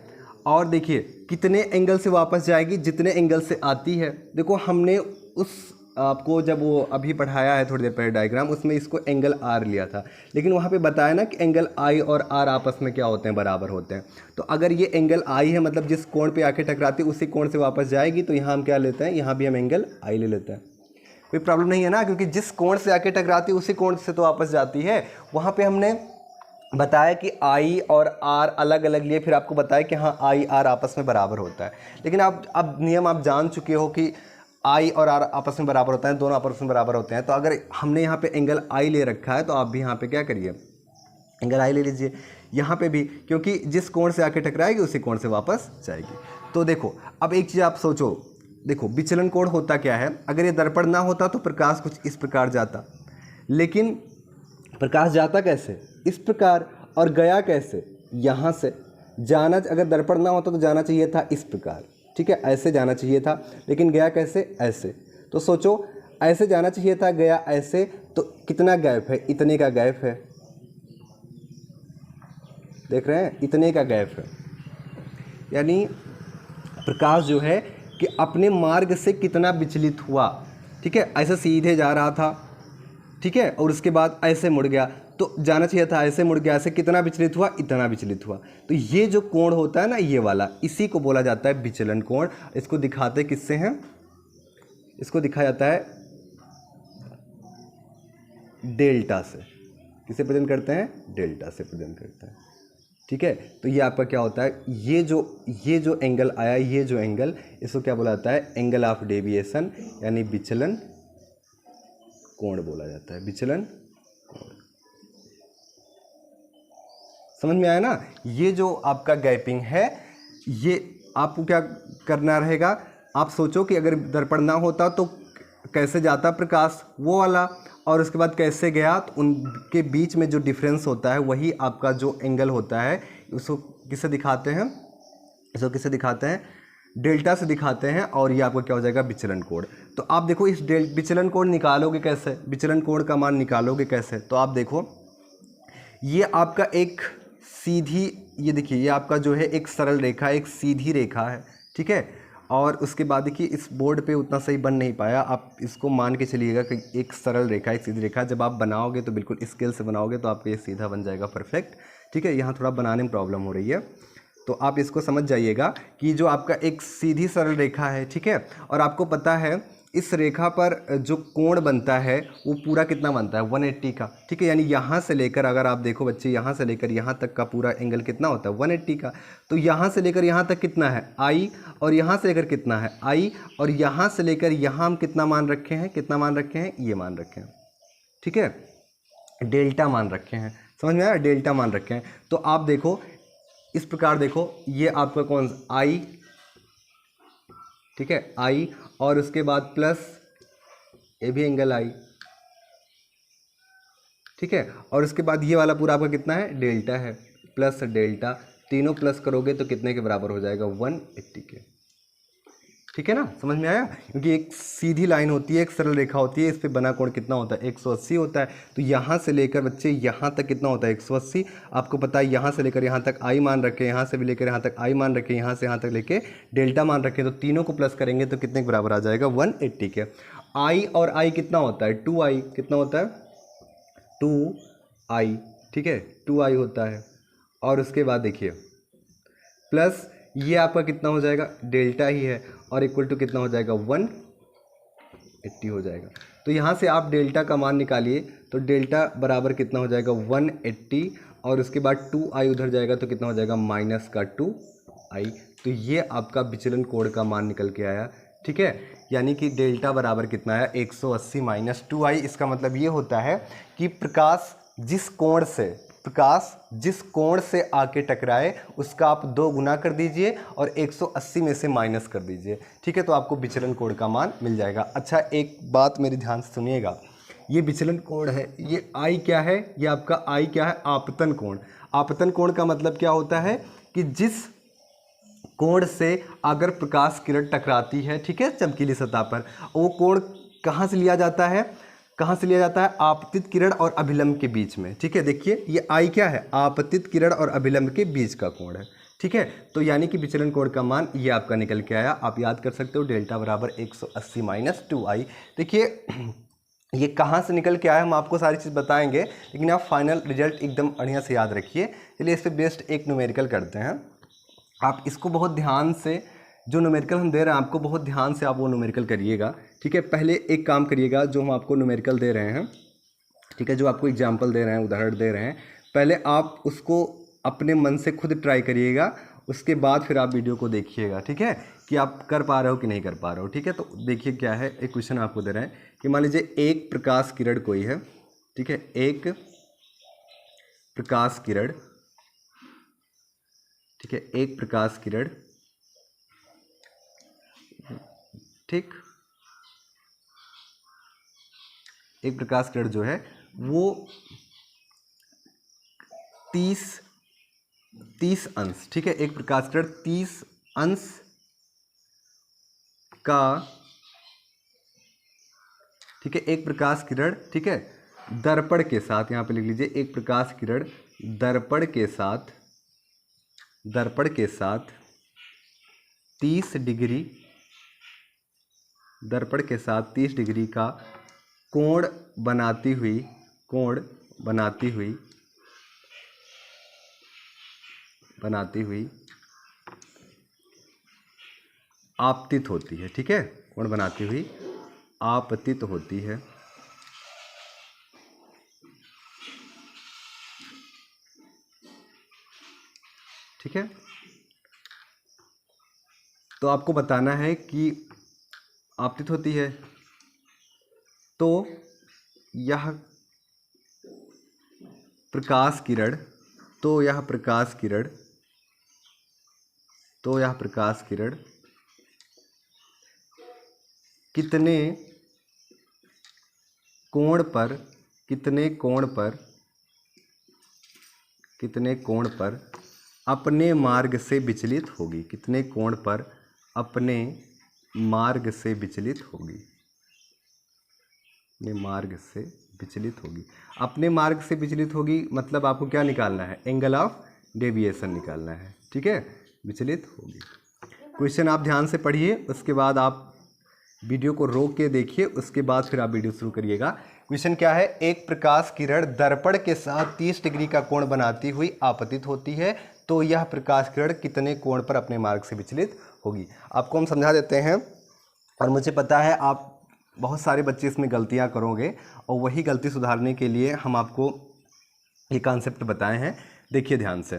और देखिए कितने एंगल से वापस जाएगी, जितने एंगल से आती है। देखो हमने उस आपको जब वो अभी पढ़ाया है थोड़ी देर पहले डायग्राम, उसमें इसको एंगल आर लिया था, लेकिन वहाँ पे बताया ना कि एंगल आई और आर आपस में क्या होते हैं, बराबर होते हैं। तो अगर ये एंगल आई है, मतलब जिस कोण पे आके टकराती है उसी कोण से वापस जाएगी, तो यहाँ हम क्या लेते हैं, यहाँ भी हम एंगल आई ले लेते हैं, कोई प्रॉब्लम नहीं है ना, क्योंकि जिस कोण से आके टकराती है उसी कोण से तो वापस जाती है। वहाँ पर हमने बताया कि आई और आर अलग अलग लिए, फिर आपको बताया कि हाँ आई आर आपस में बराबर होता है। लेकिन अब नियम आप जान चुके हो कि आई और आर आपस में बराबर होता है, दोनों आपस में बराबर होते हैं। तो अगर हमने यहाँ पे एंगल आई ले रखा है, तो आप भी यहाँ पे क्या करिए, एंगल आई ले लीजिए यहाँ पे भी, क्योंकि जिस कोण से आके टकराएगी उसी कोण से वापस जाएगी। तो देखो अब एक चीज़ आप सोचो, देखो विचलन कोण होता क्या है, अगर ये दर्पण ना होता तो प्रकाश कुछ इस प्रकार जाता, लेकिन प्रकाश जाता कैसे, इस प्रकार, और गया कैसे, यहाँ से। जाना, अगर दर्पण ना होता तो जाना चाहिए था इस प्रकार, ठीक है, ऐसे जाना चाहिए था, लेकिन गया कैसे, ऐसे। तो सोचो ऐसे जाना चाहिए था, गया ऐसे, तो कितना गैप है, इतने का गैप है, देख रहे हैं, इतने का गैप है। यानी प्रकाश जो है कि अपने मार्ग से कितना विचलित हुआ, ठीक है, ऐसे सीधे जा रहा था, ठीक है, और उसके बाद ऐसे मुड़ गया, तो जाना चाहिए था ऐसे मुड़ गया, ऐसे कितना विचलित हुआ, इतना विचलित हुआ। तो ये जो कोण होता है ना, ये वाला, इसी को बोला जाता है विचलन कोण। इसको दिखाते किससे हैं, इसको दिखाया जाता है डेल्टा से। किसे प्रेजेंट करते हैं, डेल्टा से प्रेजेंट करते हैं, ठीक है। तो ये आपका क्या होता है, ये जो एंगल आया, ये जो एंगल, इसको क्या बोला जाता है, एंगल ऑफ डेविएशन, यानी विचलन कोण बोला जाता है, विचलन कोण। समझ में आया ना? ये जो आपका गैपिंग है, ये आपको क्या करना रहेगा, आप सोचो कि अगर दर्पण ना होता तो कैसे जाता प्रकाश, वो वाला, और उसके बाद कैसे गया, तो उनके बीच में जो डिफरेंस होता है वही आपका जो एंगल होता है, उसको किससे दिखाते हैं, इसको किससे दिखाते हैं, डेल्टा से दिखाते हैं, और ये आपका क्या हो जाएगा, विचलन कोण। तो आप देखो इस विचलन कोण निकालोगे कैसे, विचलन कोण का मान निकालोगे कैसे, तो आप देखो ये आपका एक सीधी, ये देखिए ये आपका जो है एक सरल रेखा, एक सीधी रेखा है, ठीक है। और उसके बाद देखिए इस बोर्ड पे उतना सही बन नहीं पाया, आप इसको मान के चलिएगा कि एक सरल रेखा, एक सीधी रेखा, जब आप बनाओगे तो बिल्कुल स्केल से बनाओगे तो आपको ये सीधा बन जाएगा परफेक्ट, ठीक है। यहाँ थोड़ा बनाने में प्रॉब्लम हो रही है, तो आप इसको समझ जाइएगा कि जो आपका एक सीधी सरल रेखा है, ठीक है, और आपको पता है इस रेखा पर जो कोण बनता है वो पूरा कितना बनता है, 180 का, ठीक है। यानी यहाँ से लेकर, अगर आप देखो बच्चे, यहाँ से लेकर यहाँ तक का पूरा एंगल कितना होता है, 180 का। तो यहाँ से लेकर यहाँ तक कितना है, आई, और यहाँ से लेकर कितना है, आई, और यहाँ से लेकर यहाँ हम कितना मान रखे हैं, कितना मान रखे हैं, ये मान रखे हैं, ठीक है, डेल्टा मान रखे हैं। समझ में आया, डेल्टा मान रखे हैं। तो आप देखो इस प्रकार, देखो ये आपका कौन सा, आई, ठीक है, आई, और उसके बाद प्लस ये भी एंगल आई, ठीक है, और उसके बाद ये वाला पूरा आपका कितना है, डेल्टा है, प्लस डेल्टा, तीनों प्लस करोगे तो कितने के बराबर हो जाएगा, 180 के, ठीक है ना, समझ में आया? क्योंकि एक सीधी लाइन होती है, एक सरल रेखा होती है, इस पे बना कोण कितना होता है 180 होता है। तो यहाँ से लेकर बच्चे यहाँ तक कितना होता है 180। आपको पता है यहाँ से लेकर यहाँ तक आई मान रखे, यहाँ से भी लेकर यहाँ तक आई मान रखे, यहाँ से यहाँ तक लेके डेल्टा मान रखे, तो तीनों को प्लस करेंगे तो कितने के बराबर आ जाएगा 180 के। आई और आई कितना होता है 2i, कितना होता है 2i, ठीक है 2i होता है। और उसके बाद देखिए प्लस ये आपका कितना हो जाएगा डेल्टा ही है, और इक्वल टू कितना हो जाएगा 180 हो जाएगा। तो यहाँ से आप डेल्टा का मान निकालिए, तो डेल्टा बराबर कितना हो जाएगा 180, और उसके बाद 2i उधर जाएगा तो कितना हो जाएगा माइनस का 2i। तो ये आपका विचलन कोण का मान निकल के आया, ठीक है। यानी कि डेल्टा बराबर कितना आया 180 माइनस 2i। इसका मतलब ये होता है कि प्रकाश जिस कोण से आके टकराए उसका आप 2 गुना कर दीजिए और 180 में से माइनस कर दीजिए, ठीक है, तो आपको विचलन कोण का मान मिल जाएगा। अच्छा, एक बात मेरी ध्यान से सुनिएगा, ये विचलन कोण है, ये आई क्या है, ये आपका आई क्या है आपतन कोण। आपतन कोण का मतलब क्या होता है कि जिस कोण से अगर प्रकाश किरण टकराती है, ठीक है, चमकीली सतह पर, वो कोण कहाँ से लिया जाता है, कहाँ से लिया जाता है आपतित किरण और अभिलंब के बीच में, ठीक है। देखिए ये आई क्या है आपतित किरण और अभिलंब के बीच का कोण है, ठीक है। तो यानी कि विचलन कोण का मान ये आपका निकल के आया। आप याद कर सकते हो डेल्टा बराबर 180 माइनस 2i। देखिए ये कहाँ से निकल के आया हम आपको सारी चीज़ बताएंगे, लेकिन आप फाइनल रिजल्ट एकदम बढ़िया से याद रखिए। चलिए इस पर बेस्ड एक न्यूमेरिकल करते हैं। आप इसको बहुत ध्यान से, जो न्यूमेरिकल हम दे रहे हैं आपको बहुत ध्यान से आप वो न्यूमेरिकल करिएगा, ठीक है। पहले एक काम करिएगा, जो हम आपको न्यूमेरिकल दे रहे हैं, ठीक है, जो आपको एग्जाम्पल दे रहे हैं, उदाहरण दे रहे हैं, पहले आप उसको अपने मन से खुद ट्राई करिएगा, उसके बाद फिर आप वीडियो को देखिएगा, ठीक है, कि आप कर पा रहे हो कि नहीं कर पा रहे हो, ठीक है। तो देखिए क्या है, एक क्वेश्चन आपको दे रहे हैं कि मान लीजिए एक प्रकाश किरण कोई है, ठीक है, एक प्रकाश किरण, ठीक है, एक प्रकाश किरण, ठीक, एक प्रकाश किरण जो है वो 30 अंश, ठीक है, एक प्रकाश किरण 30 अंश का, ठीक है, एक प्रकाश किरण, ठीक है, दर्पण के साथ, यहाँ पे लिख लीजिए एक प्रकाश किरण दर्पण के साथ 30 डिग्री, दर्पण के साथ 30 डिग्री का कोण बनाती हुई आपतित होती है, ठीक है, कोण बनाती हुई आपतित होती है, ठीक है। तो आपको बताना है कि आपतित होती है, तो यह प्रकाश किरण, कितने कोण पर अपने मार्ग से विचलित होगी, कितने कोण पर अपने मार्ग से विचलित होगी, अपने मार्ग से विचलित होगी मतलब आपको क्या निकालना है, एंगल ऑफ डेविएशन निकालना है, ठीक है, विचलित होगी। क्वेश्चन आप ध्यान से पढ़िए, उसके बाद आप वीडियो को रोक के देखिए, उसके बाद फिर आप वीडियो शुरू करिएगा। क्वेश्चन क्या है, एक प्रकाश किरण दर्पण के साथ 30 डिग्री का कोण बनाती हुई आपतित होती है, तो यह प्रकाश किरण कितने कोण पर अपने मार्ग से विचलित होगी। आपको हम समझा देते हैं, और मुझे पता है आप बहुत सारे बच्चे इसमें गलतियां करोगे, और वही गलती सुधारने के लिए हम आपको ये कॉन्सेप्ट बताए हैं। देखिए ध्यान से,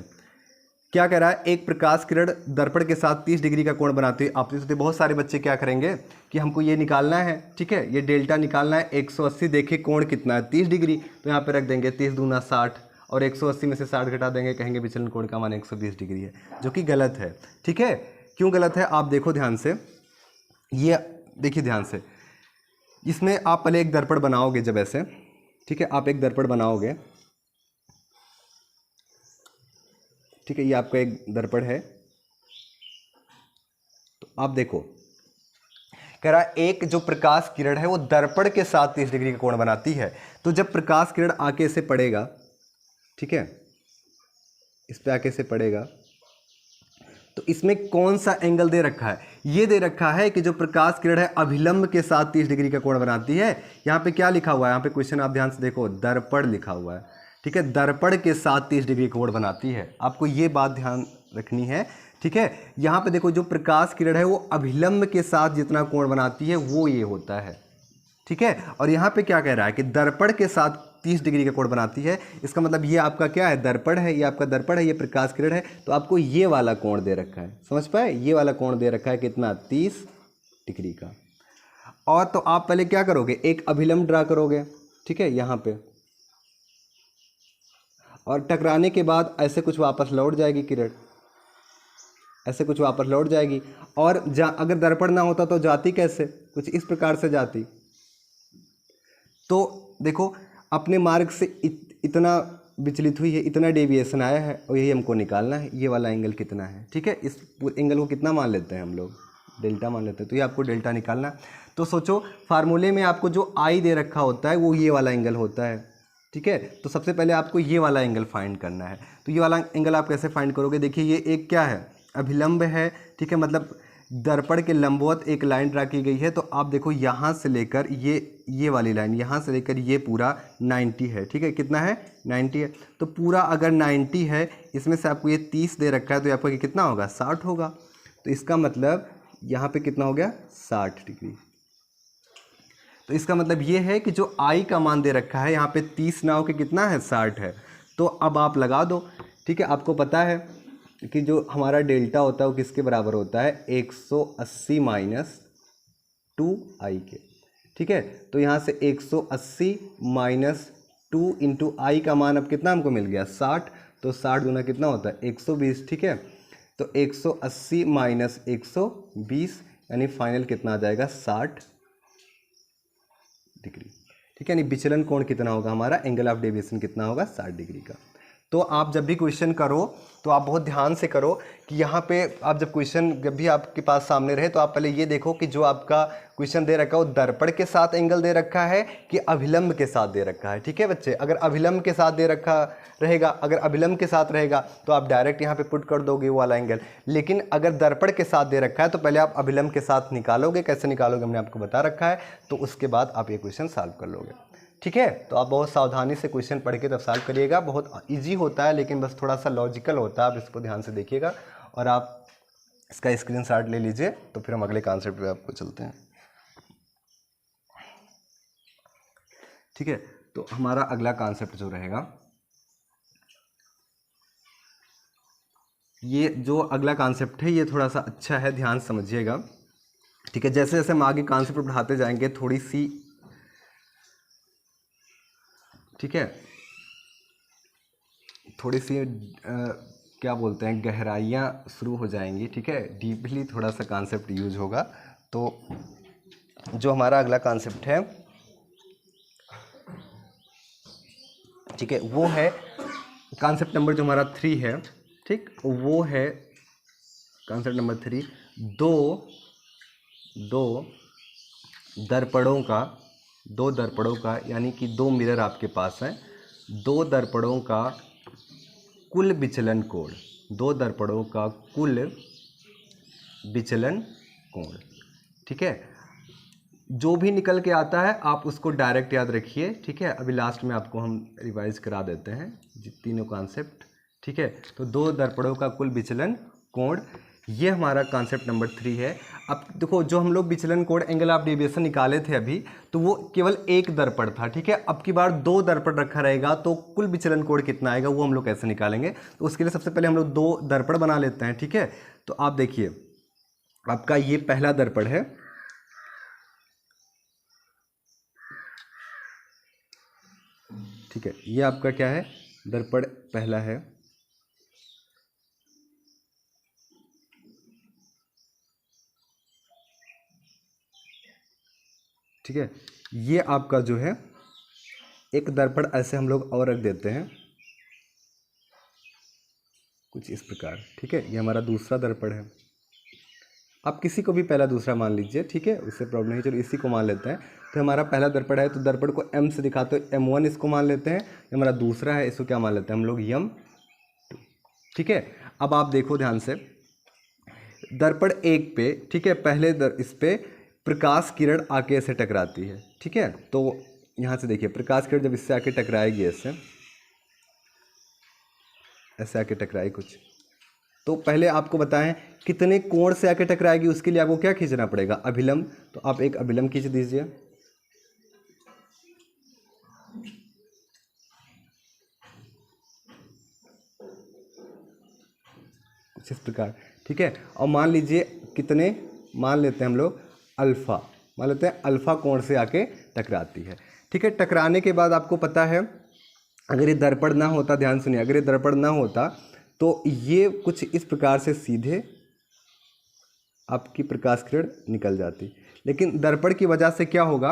क्या कह रहा है, एक प्रकाश किरण दर्पण के साथ 30 डिग्री का कोण बनाती है आपतित होती है। बहुत सारे बच्चे क्या करेंगे कि हमको ये निकालना है, ठीक है, ये डेल्टा निकालना है, 180 देखिए कोण कितना है 30 डिग्री, तो यहाँ पे रख देंगे 30 दूना 60, और 180 में से 60 घटा देंगे, कहेंगे विचलन कोण का मान 120 डिग्री है, जो कि गलत है, ठीक है। क्यों गलत है आप देखो ध्यान से, ये देखिए ध्यान से, इसमें आप पहले एक दर्पण बनाओगे, जब ऐसे, ठीक है, आप एक दर्पण बनाओगे, ठीक है, ये आपका एक दर्पण है, तो आप देखो कह रहा है एक जो प्रकाश किरण है वो दर्पण के साथ 30 डिग्री का कोण बनाती है। तो जब प्रकाश किरण आके इसे पड़ेगा, ठीक है, इस पे आके इसे पड़ेगा, तो इसमें कौन सा एंगल दे रखा है? ये दे रखा है कि जो प्रकाश किरण है अभिलंब के साथ 30 डिग्री का कोण बनाती है। यहाँ पे क्या लिखा हुआ है? यहाँ पे क्वेश्चन आप ध्यान से देखो, दर्पण लिखा हुआ है, ठीक है, दर्पण के साथ 30 डिग्री का कोण बनाती है। आपको ये बात ध्यान रखनी है, ठीक है। यहाँ पे देखो जो प्रकाश किरण है वो अभिलंब के साथ जितना कोण बनाती है वो ये होता है, ठीक है। और यहाँ पे क्या कह रहा है कि दर्पण के साथ 30 डिग्री का कोण बनाती है। इसका मतलब ये आपका क्या है? दर्पण है, ये आपका दर्पण है, ये प्रकाश किरण है, तो आपको ये वाला कोण दे रखा है, समझ पाए? ये वाला कोण दे रखा है कितना? 30 डिग्री का। और तो आप पहले क्या करोगे? एक अभिलंब ड्रा करोगे, ठीक है, यहाँ पे, और टकराने के बाद ऐसे कुछ वापस लौट जाएगी किरण, ऐसे कुछ वापस लौट जाएगी। और अगर दर्पण ना होता तो जाती कैसे? कुछ इस प्रकार से जाती। तो देखो अपने मार्ग से इतना विचलित हुई है, इतना डेविएशन आया है, और यही हमको निकालना है, ये वाला एंगल कितना है, ठीक है। इस एंगल को कितना मान लेते हैं हम लोग? डेल्टा मान लेते हैं। तो ये आपको डेल्टा निकालना है। तो सोचो फार्मूले में आपको जो आई दे रखा होता है वो ये वाला एंगल होता है, ठीक है। तो सबसे पहले आपको ये वाला एंगल फाइंड करना है। तो ये वाला एंगल आप कैसे फाइंड करोगे? देखिए ये एक क्या है? अभिलंब है, ठीक है, मतलब दर्पण के लंबवत एक लाइन ड्रा की गई है। तो आप देखो यहाँ से लेकर ये वाली लाइन, यहाँ से लेकर ये पूरा 90 है, ठीक है। कितना है? 90 है। तो पूरा अगर 90 है, इसमें से आपको ये 30 दे रखा है, तो आपका कितना होगा? 60 होगा। तो इसका मतलब यहाँ पे कितना हो गया? 60 डिग्री। तो इसका मतलब ये है कि जो आई का मान दे रखा है यहाँ पे 30 ना हो के कितना है? 60 है। तो अब आप लगा दो, ठीक है। आपको पता है कि जो हमारा डेल्टा होता है वो किसके बराबर होता है? 180 माइनस 2i के, ठीक है। तो यहाँ से 180 माइनस 2 इंटू आई का मान अब कितना हमको मिल गया? 60। तो 60 गुना कितना होता है? 120, ठीक है। तो 180 माइनस 120 यानी फाइनल कितना आ जाएगा? 60 डिग्री, ठीक है। यानी विचलन कोण कितना होगा हमारा? एंगल ऑफ डेविएशन कितना होगा? 60 डिग्री का। तो आप जब भी क्वेश्चन करो तो आप बहुत ध्यान से करो कि यहाँ पे आप जब क्वेश्चन जब भी आपके पास सामने रहे तो आप पहले ये देखो कि जो आपका क्वेश्चन दे रखा है वो दर्पण के साथ एंगल दे रखा है कि अभिलंब के साथ दे रखा है, ठीक है बच्चे। अगर अभिलंब के साथ दे रखा रहेगा, अगर अभिलंब के साथ रहेगा तो आप डायरेक्ट यहाँ पे पुट कर दोगे वो वाला एंगल। लेकिन अगर दर्पण के साथ दे रखा है तो पहले आप अभिलंब के साथ निकालोगे। कैसे निकालोगे हमने आपको बता रखा है, तो उसके बाद आप ये क्वेश्चन सॉल्व कर लोगे, ठीक है। तो आप बहुत सावधानी से क्वेश्चन पढ़ के तब सॉल्व करिएगा। बहुत इजी होता है लेकिन बस थोड़ा सा लॉजिकल होता है, आप इसको ध्यान से देखिएगा। और आप इसका स्क्रीनशॉट ले लीजिए, तो फिर हम अगले कॉन्सेप्ट पे आपको चलते हैं, ठीक है। तो हमारा अगला कॉन्सेप्ट जो रहेगा, ये जो अगला कॉन्सेप्ट है ये थोड़ा सा अच्छा है, ध्यान समझिएगा, ठीक है। जैसे जैसे हम आगे कॉन्सेप्ट बढ़ाते जाएंगे थोड़ी सी, ठीक है, थोड़ी सी क्या बोलते हैं गहराइयाँ शुरू हो जाएंगी, ठीक है। डीपली थोड़ा सा कॉन्सेप्ट यूज होगा। तो जो हमारा अगला कॉन्सेप्ट है, ठीक है, वो है कॉन्सेप्ट नंबर जो हमारा 3 है, ठीक, वो है कॉन्सेप्ट नंबर 3। दो दर्पणों का यानी कि 2 मिरर आपके पास हैं, 2 दर्पणों का कुल विचलन कोण, 2 दर्पणों का कुल विचलन कोण, ठीक है। जो भी निकल के आता है आप उसको डायरेक्ट याद रखिए, ठीक है। अभी लास्ट में आपको हम रिवाइज करा देते हैं तीनों कॉन्सेप्ट, ठीक है। तो 2 दर्पणों का कुल विचलन कोण, ये हमारा कॉन्सेप्ट नंबर 3 है। अब देखो जो हम लोग विचलन कोण एंगल ऑफ डेविएशन निकाले थे अभी, तो वो केवल एक दर्पण था, ठीक है। अब की बार 2 दर्पण रखा रहेगा तो कुल विचलन कोण कितना आएगा वो हम लोग कैसे निकालेंगे? तो उसके लिए सबसे पहले हम लोग 2 दर्पण बना लेते हैं, ठीक है। तो आप देखिए आपका ये पहला दर्पण है, ठीक है, ये आपका क्या है? दर्पण पहला है, ठीक है। ये आपका जो है एक दर्पण ऐसे हम लोग और रख देते हैं कुछ इस प्रकार, ठीक है। ये हमारा दूसरा दर्पण है, आप किसी को भी पहला दूसरा मान लीजिए, ठीक है, उससे प्रॉब्लम नहीं, चलो इसी को मान लेते हैं। तो हमारा पहला दर्पण है तो दर्पण को m से दिखाते हो, m1 इसको मान लेते हैं। हमारा दूसरा है, इसको क्या मान लेते हैं हम लोग, m2, ठीक है। अब आप देखो ध्यान से, दर्पण 1 पे, ठीक है, पहले इस पे प्रकाश किरण आके ऐसे टकराती है, ठीक है। तो यहाँ से देखिए, प्रकाश किरण जब इससे आके टकराएगी ऐसे आके टकराई कुछ, तो पहले आपको बताएं कितने कोण से आके टकराएगी, उसके लिए आपको क्या खींचना पड़ेगा, अभिलंब। तो आप एक अभिलंब खींच दीजिए, कुछ इस प्रकार, ठीक है। और मान लीजिए कितने, मान लेते हैं हम लोग अल्फा, मान लेते हैं अल्फा कोण से आके टकराती है, ठीक है। टकराने के बाद आपको पता है, अगर ये दर्पण ना होता, ध्यान सुनिए, अगर ये दर्पण ना होता तो ये कुछ इस प्रकार से सीधे आपकी प्रकाश किरण निकल जाती, लेकिन दर्पण की वजह से क्या होगा,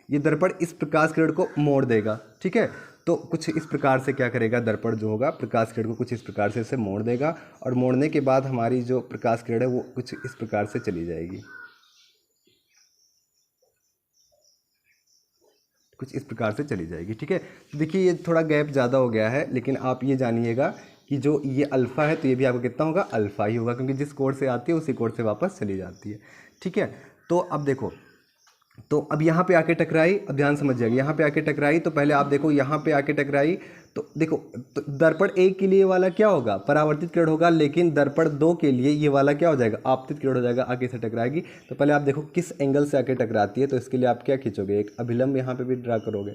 ये दर्पण इस प्रकाश किरण को मोड़ देगा, ठीक है। तो कुछ इस प्रकार से क्या करेगा, दर्पण जो होगा प्रकाश किरण को कुछ इस प्रकार से इसे मोड़ देगा, और मोड़ने के बाद हमारी जो प्रकाश किरण है वो कुछ इस प्रकार से चली जाएगी, कुछ इस प्रकार से चली जाएगी, ठीक है। तो देखिए ये थोड़ा गैप ज़्यादा हो गया है, लेकिन आप ये जानिएगा कि जो ये अल्फ़ा है तो ये भी आपको कितना होगा, अल्फ़ा ही होगा, क्योंकि जिस कोण से आती है उसी कोण से वापस चली जाती है, ठीक है। तो अब देखो, तो अब यहाँ पे आके टकराई, अब ध्यान समझिएगा, यहाँ पे आके टकराई तो पहले आप देखो, यहाँ पे आके टकराई तो देखो, तो दर्पण 1 के लिए वाला क्या होगा, परावर्तित किरण होगा, लेकिन दर्पण 2 के लिए ये वाला क्या हो जाएगा, आपतित किरण हो जाएगा, आगे से टकराएगी। तो पहले आप देखो किस एंगल से आके टकराती है, तो इसके लिए आप क्या खींचोगे, एक अभिलंब यहाँ पे भी ड्रा करोगे,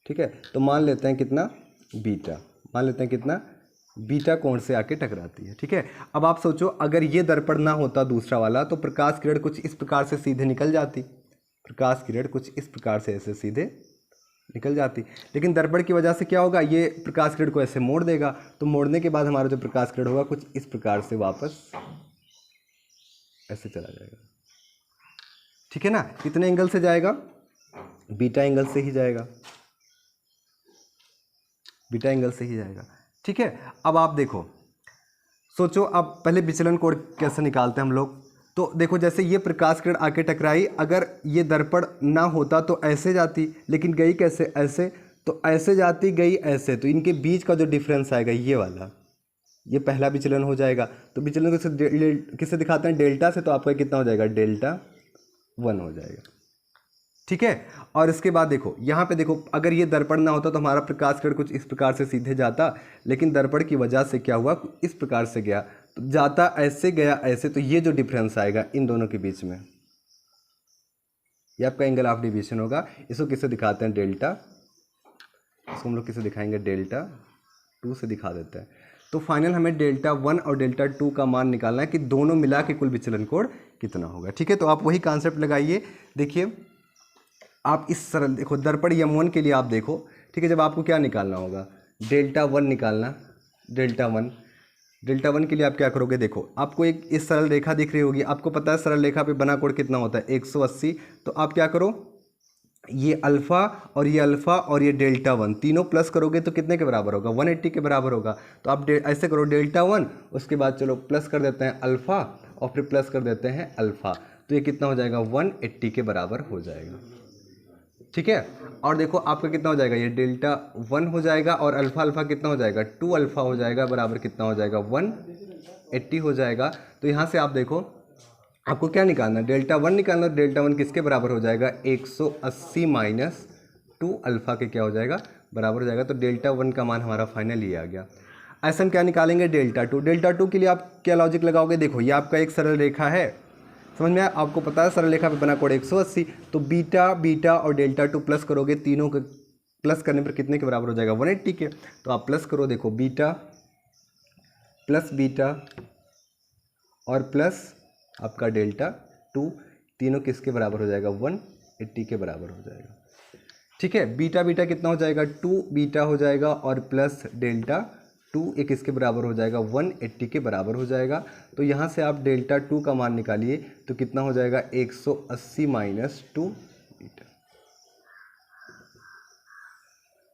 ठीक है। तो मान लेते हैं कितना, बीटा, मान लेते हैं कितना, बीटा कोण से आके टकराती है, ठीक है। अब आप सोचो, अगर ये दर्पण ना होता दूसरा वाला, तो प्रकाश किरण कुछ इस प्रकार से सीधे निकल जाती, प्रकाश किरण कुछ इस प्रकार से ऐसे सीधे निकल जाती, लेकिन दर्पण की वजह से क्या होगा, ये प्रकाश किरण को ऐसे मोड़ देगा, तो मोड़ने के बाद हमारा जो प्रकाश किरण होगा कुछ इस प्रकार से वापस ऐसे चला जाएगा, ठीक है ना। कितने एंगल से जाएगा, बीटा एंगल से ही जाएगा, बीटा एंगल से ही जाएगा, ठीक है। अब आप देखो, सोचो, अब पहले विचलन कोण कैसे निकालते हैं हम लोग। तो देखो, जैसे ये प्रकाश किरण आके टकराई, अगर ये दर्पण ना होता तो ऐसे जाती, लेकिन गई कैसे, ऐसे, तो ऐसे जाती, गई ऐसे, तो इनके बीच का जो डिफरेंस आएगा ये वाला, ये पहला विचलन हो जाएगा। तो विचलन किससे दिखाते हैं, डेल्टा से, तो आपका कितना हो जाएगा, डेल्टा 1 हो जाएगा, ठीक है। और इसके बाद देखो, यहाँ पे देखो, अगर ये दर्पण ना होता तो हमारा प्रकाश किरण कुछ इस प्रकार से सीधे जाता, लेकिन दर्पण की वजह से क्या हुआ, इस प्रकार से गया, तो जाता ऐसे गया ऐसे, तो ये जो डिफरेंस आएगा इन दोनों के बीच में, ये आपका एंगल ऑफ डिवीजन होगा। इसको किससे दिखाते हैं, डेल्टा, इसको हम लोग किससे दिखाएंगे, डेल्टा 2 से दिखा देते हैं। तो फाइनल हमें डेल्टा 1 और डेल्टा 2 का मान निकालना है कि दोनों मिला के कुल विचलन कोण कितना होगा, ठीक है। तो आप वही कॉन्सेप्ट लगाइए। देखिए, आप इस सरल देखो, दर्पण M1 के लिए आप देखो, ठीक है, जब आपको क्या निकालना होगा, डेल्टा 1 निकालना, डेल्टा 1 के लिए आप क्या करोगे, देखो आपको एक इस सरल रेखा दिख रही होगी, आपको पता है सरल रेखा पे बना कोण कितना होता है, 180। तो आप क्या करो, ये अल्फ़ा और ये अल्फ़ा और ये डेल्टा 1 तीनों प्लस करोगे तो कितने के बराबर होगा, 180 के बराबर होगा। तो आप ऐसे करो, डेल्टा 1, उसके बाद चलो प्लस कर देते हैं अल्फ़ा, और फिर प्लस कर देते हैं अल्फ़ा, तो ये कितना हो जाएगा, 180 के बराबर हो जाएगा, ठीक है। और देखो आपका कितना हो जाएगा, ये डेल्टा 1 हो जाएगा, और अल्फ़ा अल्फ़ा कितना हो जाएगा, 2 अल्फ़ा हो जाएगा, बराबर कितना हो जाएगा, 180 हो जाएगा। तो यहाँ से आप देखो, आपको क्या निकालना है, डेल्टा 1 निकालना, डेल्टा 1 किसके बराबर हो जाएगा, 180 माइनस 2 अल्फ़ा के क्या हो जाएगा, बराबर हो जाएगा। तो डेल्टा 1 का मान हमारा फाइनल ये आ गया। ऐसा हम क्या निकालेंगे, डेल्टा 2। डेल्टा 2 के लिए आप क्या लॉजिक लगाओगे, देखो ये आपका एक सरल रेखा है, समझ में आया, आपको पता है सरल रेखा पे बना कोण 180, तो बीटा बीटा और डेल्टा 2 प्लस करोगे, तीनों के प्लस करने पर कितने के बराबर हो जाएगा, 180 के। तो आप प्लस करो, देखो बीटा प्लस बीटा और प्लस आपका डेल्टा 2, तीनों किसके बराबर हो जाएगा, 180 के बराबर हो जाएगा, ठीक है। बीटा बीटा कितना हो जाएगा, 2 बीटा हो जाएगा, और प्लस डेल्टा 2 एक इसके बराबर हो जाएगा, 180 के बराबर हो जाएगा। तो यहाँ से आप डेल्टा 2 का मान निकालिए, तो कितना हो जाएगा, 180 माइनस 2 बीटा।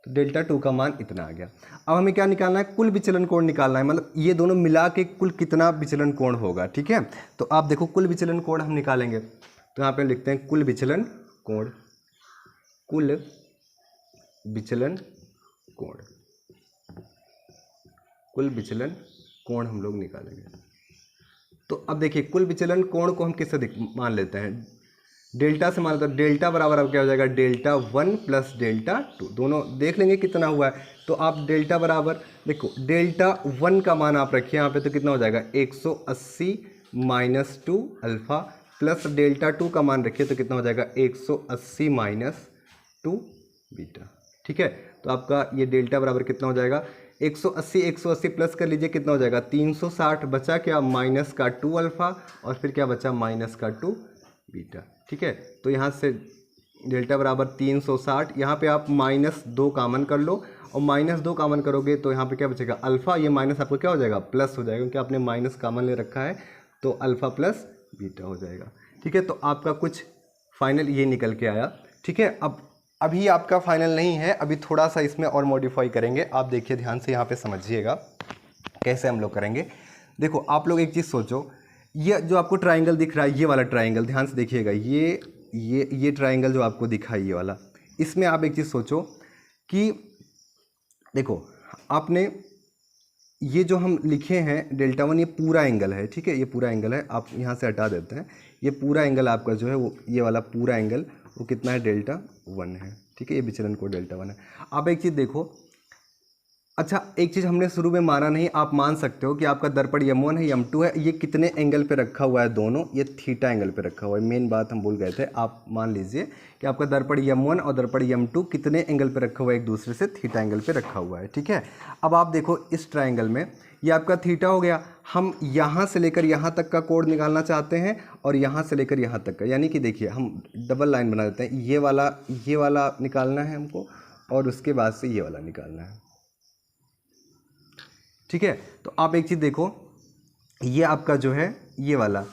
तो डेल्टा टू का मान इतना आ गया। अब हमें क्या निकालना है, कुल विचलन कोण निकालना है, मतलब ये दोनों मिला के कुल कितना विचलन कोण होगा। ठीक है, तो आप देखो कुल विचलन कोण हम निकालेंगे, तो यहाँ पे लिखते हैं कुल विचलन कोण, कुल विचलन कोण, कुल विचलन कोण हम लोग निकालेंगे। तो अब देखिए कुल विचलन कोण को हम किससे मान लेते हैं, डेल्टा से मान लेते हैं। डेल्टा बराबर अब क्या हो जाएगा, डेल्टा 1 प्लस डेल्टा 2, दोनों देख लेंगे कितना हुआ है। तो आप डेल्टा बराबर देखो, डेल्टा 1 का मान आप रखिए यहाँ पे, तो कितना हो जाएगा 180 माइनस 2 अल्फ़ा, प्लस डेल्टा 2 का मान रखिए तो कितना हो जाएगा 180 माइनस 2 बीटा। ठीक है, तो आपका ये डेल्टा बराबर कितना हो जाएगा 180 प्लस कर लीजिए कितना हो जाएगा 360, बचा क्या माइनस का 2 अल्फ़ा और फिर क्या बचा माइनस का 2 बीटा। ठीक है, तो यहाँ से डेल्टा बराबर 360, यहाँ पे आप -2 कॉमन कर लो और -2 कॉमन करोगे तो यहाँ पे क्या बचेगा अल्फ़ा, ये माइनस आपको क्या हो जाएगा प्लस हो जाएगा, क्योंकि आपने माइनस कॉमन ले रखा है, तो अल्फ़ा प्लस बीटा हो जाएगा। ठीक है, तो आपका कुछ फाइनल ये निकल के आया। ठीक है, अब अभी आपका फाइनल नहीं है, अभी थोड़ा सा इसमें और मॉडिफाई करेंगे। आप देखिए ध्यान से यहाँ पे समझिएगा कैसे हम लोग करेंगे। देखो आप लोग एक चीज़ सोचो, ये जो आपको ट्राइंगल दिख रहा है, ये वाला ट्राइंगल ध्यान से देखिएगा, ये ट्राइंगल जो आपको दिखा है ये वाला, इसमें आप एक चीज़ सोचो कि देखो आपने ये जो हम लिखे हैं डेल्टा 1, ये पूरा एंगल है। ठीक है, ये पूरा एंगल है, आप यहाँ से हटा देते हैं, ये पूरा एंगल आपका जो है वो ये वाला पूरा एंगल वो कितना है डेल्टा 1 है। ठीक है, ये विचलन कोण डेल्टा 1 है। आप एक चीज़ देखो, अच्छा एक चीज़ हमने शुरू में माना नहीं, आप मान सकते हो कि आपका दर्पण M1 है M2 है, ये कितने एंगल पे रखा हुआ है, दोनों ये थीटा एंगल पे रखा हुआ है। मेन बात हम भूल गए थे, आप मान लीजिए कि आपका दर्पण M1 और दर्पण M2 कितने एंगल पे रखा हुआ है, एक दूसरे से थीटा एंगल पे रखा हुआ है। ठीक है, अब आप देखो इस ट्राइंगल में ये आपका थीटा हो गया, हम यहाँ से लेकर यहाँ तक का कोण निकालना चाहते हैं और यहाँ से लेकर यहाँ तक का, यानी कि देखिए हम डबल लाइन बना देते हैं, ये वाला निकालना है हमको और उसके बाद से ये वाला निकालना है। ठीक है, तो आप एक चीज़ देखो, ये आपका जो है ये वाला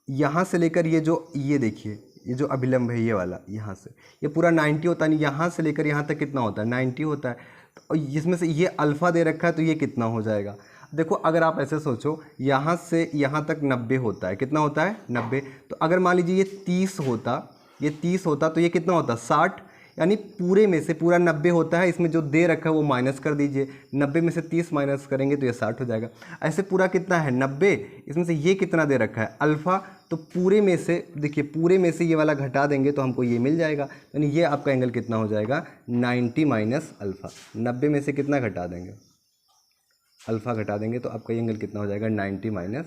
यहाँ से लेकर ये देखिए ये जो अभिलंब है ये वाला, यहाँ से ये पूरा 90 होता है, यहाँ से लेकर यहाँ तक कितना होता है 90 होता है। तो इसमें से ये अल्फ़ा दे रखा है तो ये कितना हो जाएगा, देखो अगर आप ऐसे सोचो यहाँ से यहाँ तक 90 होता है, कितना होता है 90, तो अगर मान लीजिए ये 30 होता तो ये कितना होता 60, यानी पूरे में से पूरा 90 होता है, इसमें जो दे रखा है वो माइनस कर दीजिए, 90 में से 30 माइनस करेंगे तो ये 60 हो जाएगा। ऐसे पूरा कितना है 90, इसमें से ये कितना दे रखा है अल्फ़ा, तो पूरे में से देखिए पूरे में से ये वाला घटा देंगे तो हमको ये मिल जाएगा, यानी ये आपका एंगल कितना हो जाएगा 90 माइनस अल्फ़ा। 90 में से कितना घटा देंगे अल्फ़ा घटा देंगे तो आपका एंगल कितना हो जाएगा 90 माइनस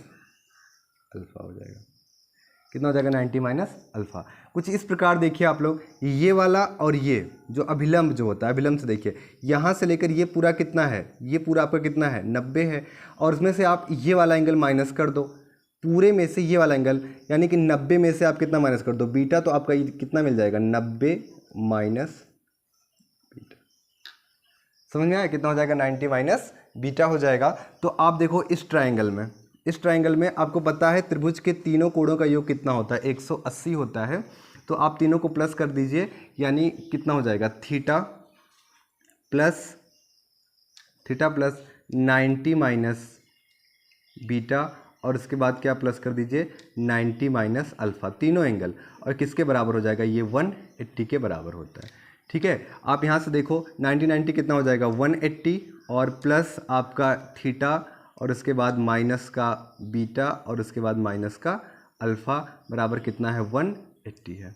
अल्फ़ा हो जाएगा। कितना हो जाएगा 90 माइनस अल्फ़ा। कुछ इस प्रकार देखिए आप लोग, ये वाला और ये जो अभिलंब जो होता है, अभिलंब से देखिए यहाँ से लेकर ये पूरा कितना है, ये पूरा आपका कितना है 90 है, और उसमें से आप ये वाला एंगल माइनस कर दो, पूरे में से ये वाला एंगल, यानी कि 90 में से आप कितना माइनस कर दो बीटा, तो आपका ये कितना मिल जाएगा 90 माइनस बीटा। समझ में आया कितना हो जाएगा 90 माइनस बीटा हो जाएगा। तो आप देखो इस ट्राइंगल में आपको पता है त्रिभुज के तीनों कोणों का योग कितना होता है 180 होता है, तो आप तीनों को प्लस कर दीजिए, यानी कितना हो जाएगा थीटा प्लस 90 माइनस बीटा, और उसके बाद क्या प्लस कर दीजिए 90 माइनस अल्फ़ा, तीनों एंगल, और किसके बराबर हो जाएगा ये 180 के बराबर होता है। ठीक है, आप यहाँ से देखो 90 कितना हो जाएगा 180, और प्लस आपका थीटा, और उसके बाद माइनस का बीटा, और उसके बाद माइनस का अल्फ़ा बराबर कितना है 180 है।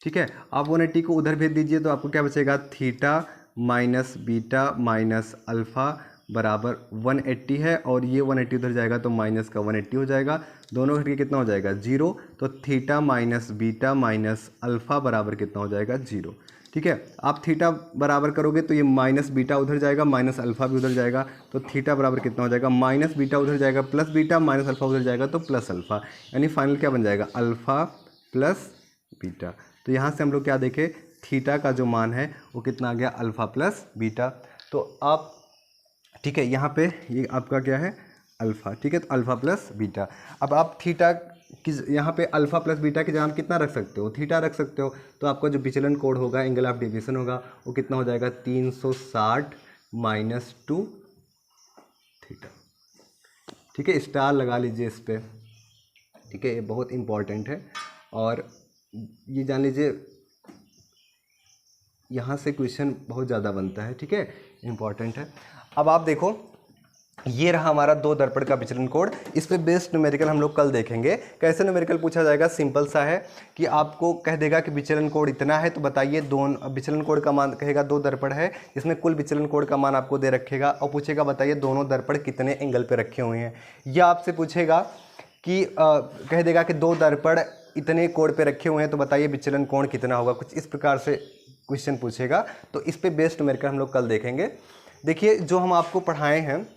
ठीक है, आप 180 को उधर भेज दीजिए तो आपको क्या बचेगा theta minus beta minus alpha बराबर 180 है, और ये 180 उधर जाएगा तो माइनस का 180 हो जाएगा, दोनों करके कितना हो जाएगा 0, तो theta minus beta minus alpha बराबर कितना हो जाएगा 0। ठीक है, आप थीटा बराबर करोगे तो ये माइनस बीटा उधर जाएगा, माइनस अल्फ़ा भी उधर जाएगा, तो थीटा बराबर कितना हो जाएगा माइनस बीटा उधर जाएगा प्लस बीटा, माइनस अल्फ़ा उधर जाएगा तो प्लस अल्फ़ा, यानी फाइनल क्या बन जाएगा अल्फ़ा प्लस बीटा। तो यहाँ से हम लोग क्या देखें, थीटा का जो मान है वो कितना आ गया अल्फ़ा प्लस बीटा। तो आप ठीक है, यहाँ पे ये आपका क्या है अल्फ़ा। ठीक है, तो अल्फ़ा प्लस बीटा। अब आप थीटा कि यहाँ पे अल्फ़ा प्लस बीटा की जगह आप कितना रख सकते हो, थीटा रख सकते हो। तो आपका जो विचलन कोण होगा, एंगल ऑफ डेविएशन होगा, वो कितना हो जाएगा 360 माइनस 2 थीटा। ठीक है, स्टार लगा लीजिए इस पर। ठीक है, ये बहुत इंपॉर्टेंट है। और ये जान लीजिए यहाँ से क्वेश्चन बहुत ज़्यादा बनता है। ठीक है, इंपॉर्टेंट है। अब आप देखो, ये रहा हमारा दो दर्पण का विचलन कोण। इस पे बेस्ड न्यूमेरिकल हम लोग कल देखेंगे। कैसे न्यूमेरिकल पूछा जाएगा, सिंपल सा है कि आपको कह देगा कि विचलन कोण इतना है, तो बताइए दोनों विचलन कोण का मान, कहेगा दो दर्पण है, इसमें कुल विचलन कोण का मान आपको दे रखेगा और पूछेगा बताइए दोनों दर्पण कितने एंगल पे रखे हुए हैं। या आपसे पूछेगा कि कह देगा कि दो दर्पण इतने कोण पे रखे हुए हैं, तो बताइए विचलन कोण कितना होगा, कुछ इस प्रकार से क्वेश्चन पूछेगा। तो इस पे बेस्ड न्यूमेरिकल हम लोग कल देखेंगे। देखिए जो हम आपको पढ़ाए हैं,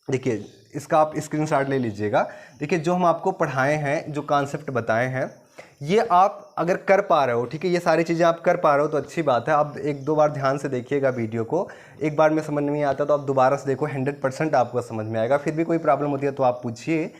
देखिए इसका आप स्क्रीनशॉट ले लीजिएगा। देखिए जो हम आपको पढ़ाए हैं, जो कॉन्सेप्ट बताए हैं, ये आप अगर कर पा रहे हो, ठीक है, ये सारी चीज़ें आप कर पा रहे हो तो अच्छी बात है। आप एक दो बार ध्यान से देखिएगा वीडियो को, एक बार में समझ नहीं आता तो आप दोबारा से देखो, 100% आपको समझ में आएगा। फिर भी कोई प्रॉब्लम होती है तो आप पूछिए,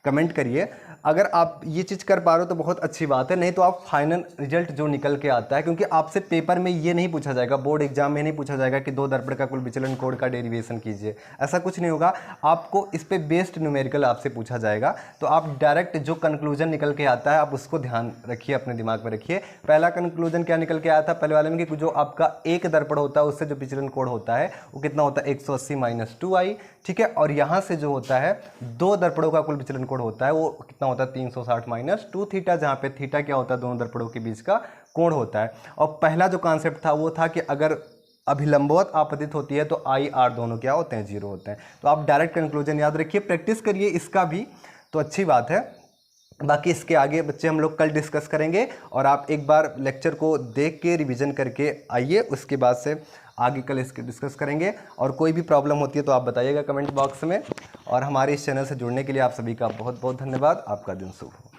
कमेंट करिए। अगर आप ये चीज़ कर पा रहे हो तो बहुत अच्छी बात है, नहीं तो आप फाइनल रिजल्ट जो निकल के आता है, क्योंकि आपसे पेपर में ये नहीं पूछा जाएगा, बोर्ड एग्जाम में नहीं पूछा जाएगा कि दो दर्पण का कुल विचलन कोण का डेरिवेशन कीजिए, ऐसा कुछ नहीं होगा। आपको इस पे बेस्ड न्यूमेरिकल आपसे पूछा जाएगा, तो आप डायरेक्ट जो कंक्लूजन निकल के आता है आप उसको ध्यान रखिए, अपने दिमाग में रखिए। पहला कंक्लूजन क्या निकल के आया था पहले वाले में, कि जो आपका एक दर्पण होता है उससे जो विचलन कोण होता है वो कितना होता है 180 माइनस 2i। ठीक है, और यहाँ से जो होता है दो दर्पणों का कुल विचलन कोण होता है वो कितना होता है 360 माइनस 2 थीटा, जहाँ पे थीटा क्या होता है दोनों दर्पणों के बीच का कोण होता है। और पहला जो कॉन्सेप्ट था वो था कि अगर अभिलंबवत आपतित होती है तो आई आर दोनों क्या होते हैं, जीरो होते हैं। तो आप डायरेक्ट कंक्लूजन याद रखिए, प्रैक्टिस करिए इसका भी, तो अच्छी बात है। बाकी इसके आगे बच्चे हम लोग कल डिस्कस करेंगे, और आप एक बार लेक्चर को देख के रिवीजन करके आइए, उसके बाद से आगे कल इसके डिस्कस करेंगे। और कोई भी प्रॉब्लम होती है तो आप बताइएगा कमेंट बॉक्स में। और हमारे इस चैनल से जुड़ने के लिए आप सभी का बहुत बहुत धन्यवाद। आपका दिन शुभ हो।